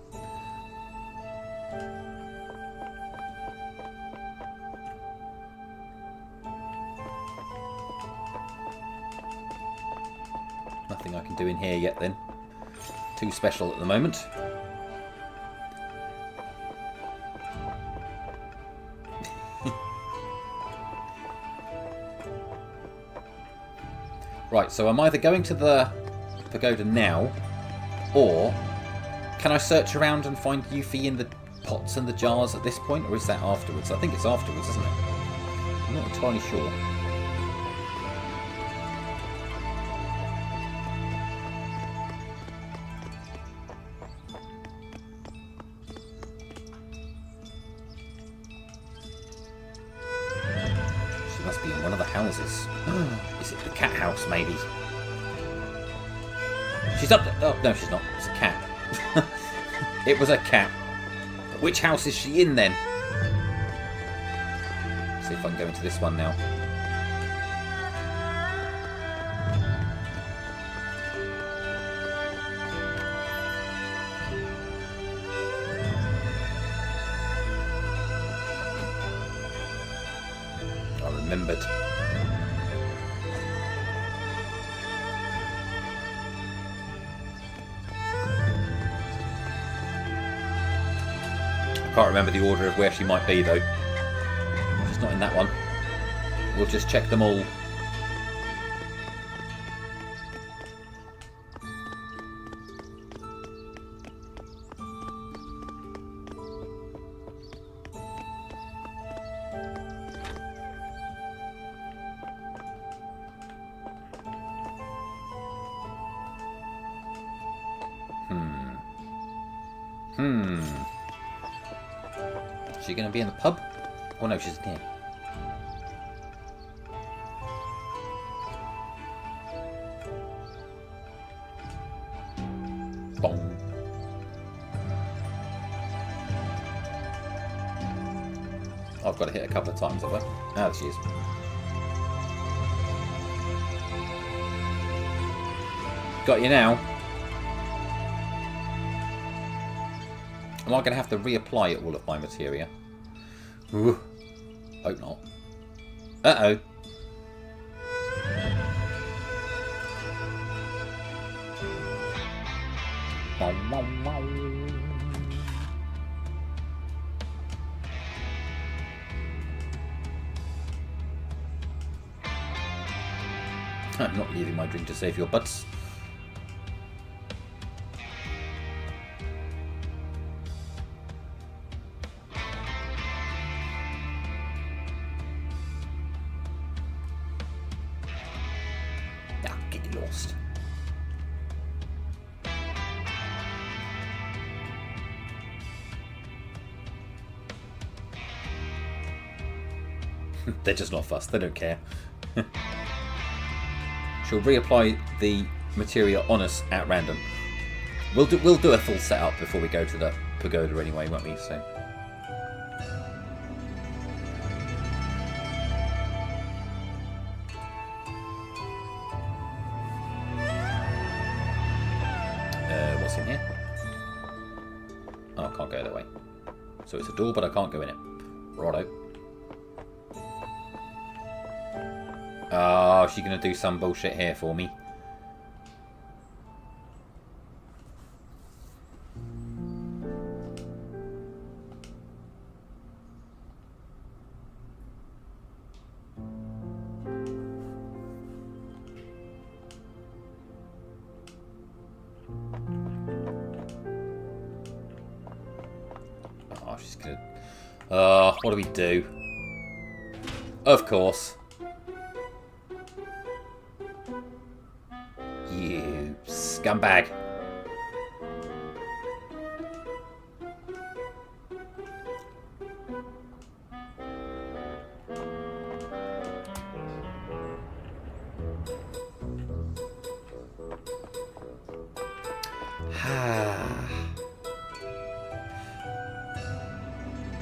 Nothing I can do in here yet then. Too special at the moment. Right, so I'm either going to the pagoda now, or can I search around and find Yuffie in the pots and the jars at this point, or is that afterwards? I think it's afterwards, isn't it? I'm not entirely sure. She must be in one of the houses. Is it the cat house, maybe? She's up there. Oh, no, she's not. It's a cat. It was a cat. Which house is she in, then? See if I can go into this one now. I remembered. I can't remember the order of where she might be, though. She's not in that one. We'll just check them all. Is she going to be in the pub? Oh no, she's in here. Bong. I've got to hit a couple of times, have I? Ah, there she is. Got you now. Am I going to have to reapply all of my materia? Ooh. Hope not. Uh-oh. I'm not leaving my drink to save your butts. Lost. They're just not fussed. They don't care. She'll reapply the materia on us at random. We'll do a full setup before we go to the pagoda anyway, won't we? So. What's in here? Oh, I can't go that way. So it's a door, but I can't go in it. Righto. Oh, she's going to do some bullshit here for me. Oh, she's good. Oh, what do we do? Of course. You scumbag.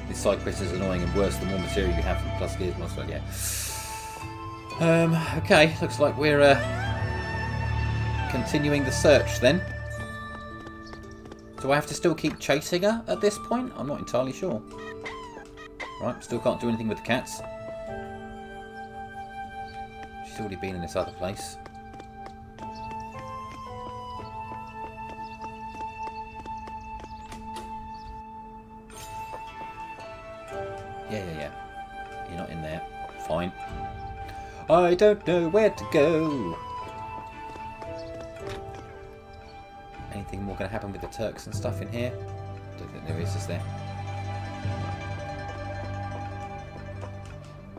This side quest is annoying and worse the more material you have from plus gears. Most likely, yeah. Okay, looks like we're continuing the search then. Do I have to still keep chasing her at this point? I'm not entirely sure. Right, still can't do anything with the cats. She's already been in this other place. Yeah. You're not in there. Fine. I don't know where to go. Anything more going to happen with the Turks and stuff in here? Don't think there is there?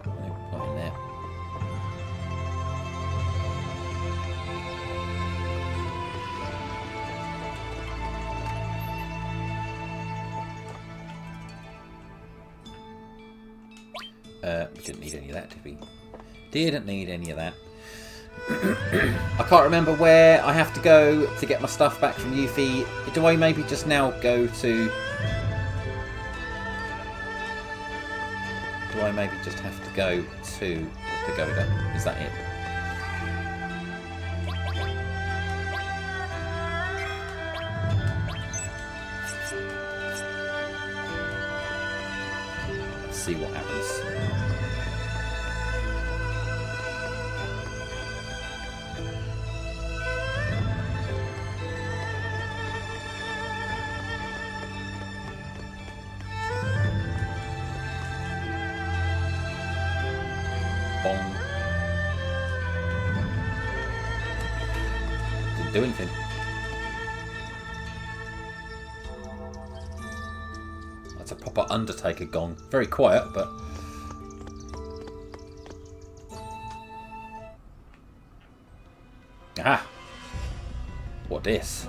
No, not in there. We didn't need any of that, did we? Didn't need any of that. I can't remember where I have to go to get my stuff back from Yuffie. Do I maybe just now go to... Do I maybe just have to go to the Pagoda? Is that it? Let's see what happens. Bong. Didn't do anything. That's a proper Undertaker gong. Very quiet, but... Ah! What this?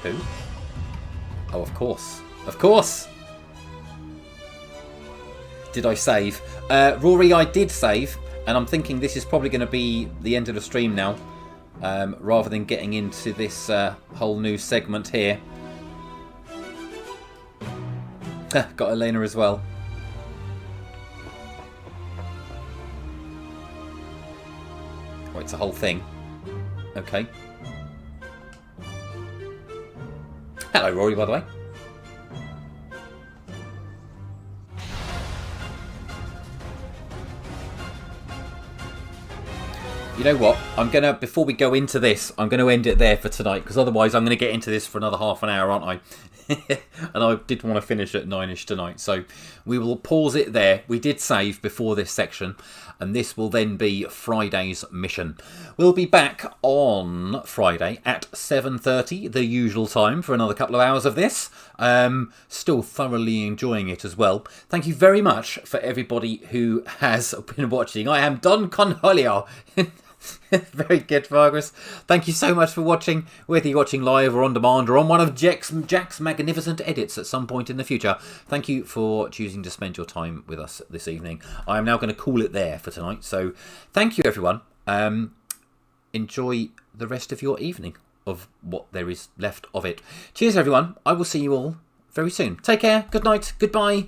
Who? Oh, of course. Of course! Did I save? Rory, I did save, and I'm thinking this is probably going to be the end of the stream now, rather than getting into this whole new segment here. Got Elena as well. Oh, it's a whole thing. Okay. Hello, Rory, by the way. You know what? I'm going to, before we go into this, I'm going to end it there for tonight, because otherwise I'm going to get into this for another half an hour, aren't I? And I did want to finish at 9ish tonight, so we will pause it there. We did save before this section, and this will then be Friday's mission. We'll be back on Friday at 7:30, the usual time, for another couple of hours of this. Still thoroughly enjoying it as well. Thank you very much for everybody who has been watching. I am Don Conholio. Very good, Vargas. Thank you so much for watching, whether you're watching live or on demand or on one of Jack's magnificent edits at some point in the future. Thank you for choosing to spend your time with us this evening. I am now going to call it there for tonight. So thank you, everyone. Enjoy the rest of your evening, of what there is left of it. Cheers, everyone. I will see you all very soon. Take care. Good night. Goodbye.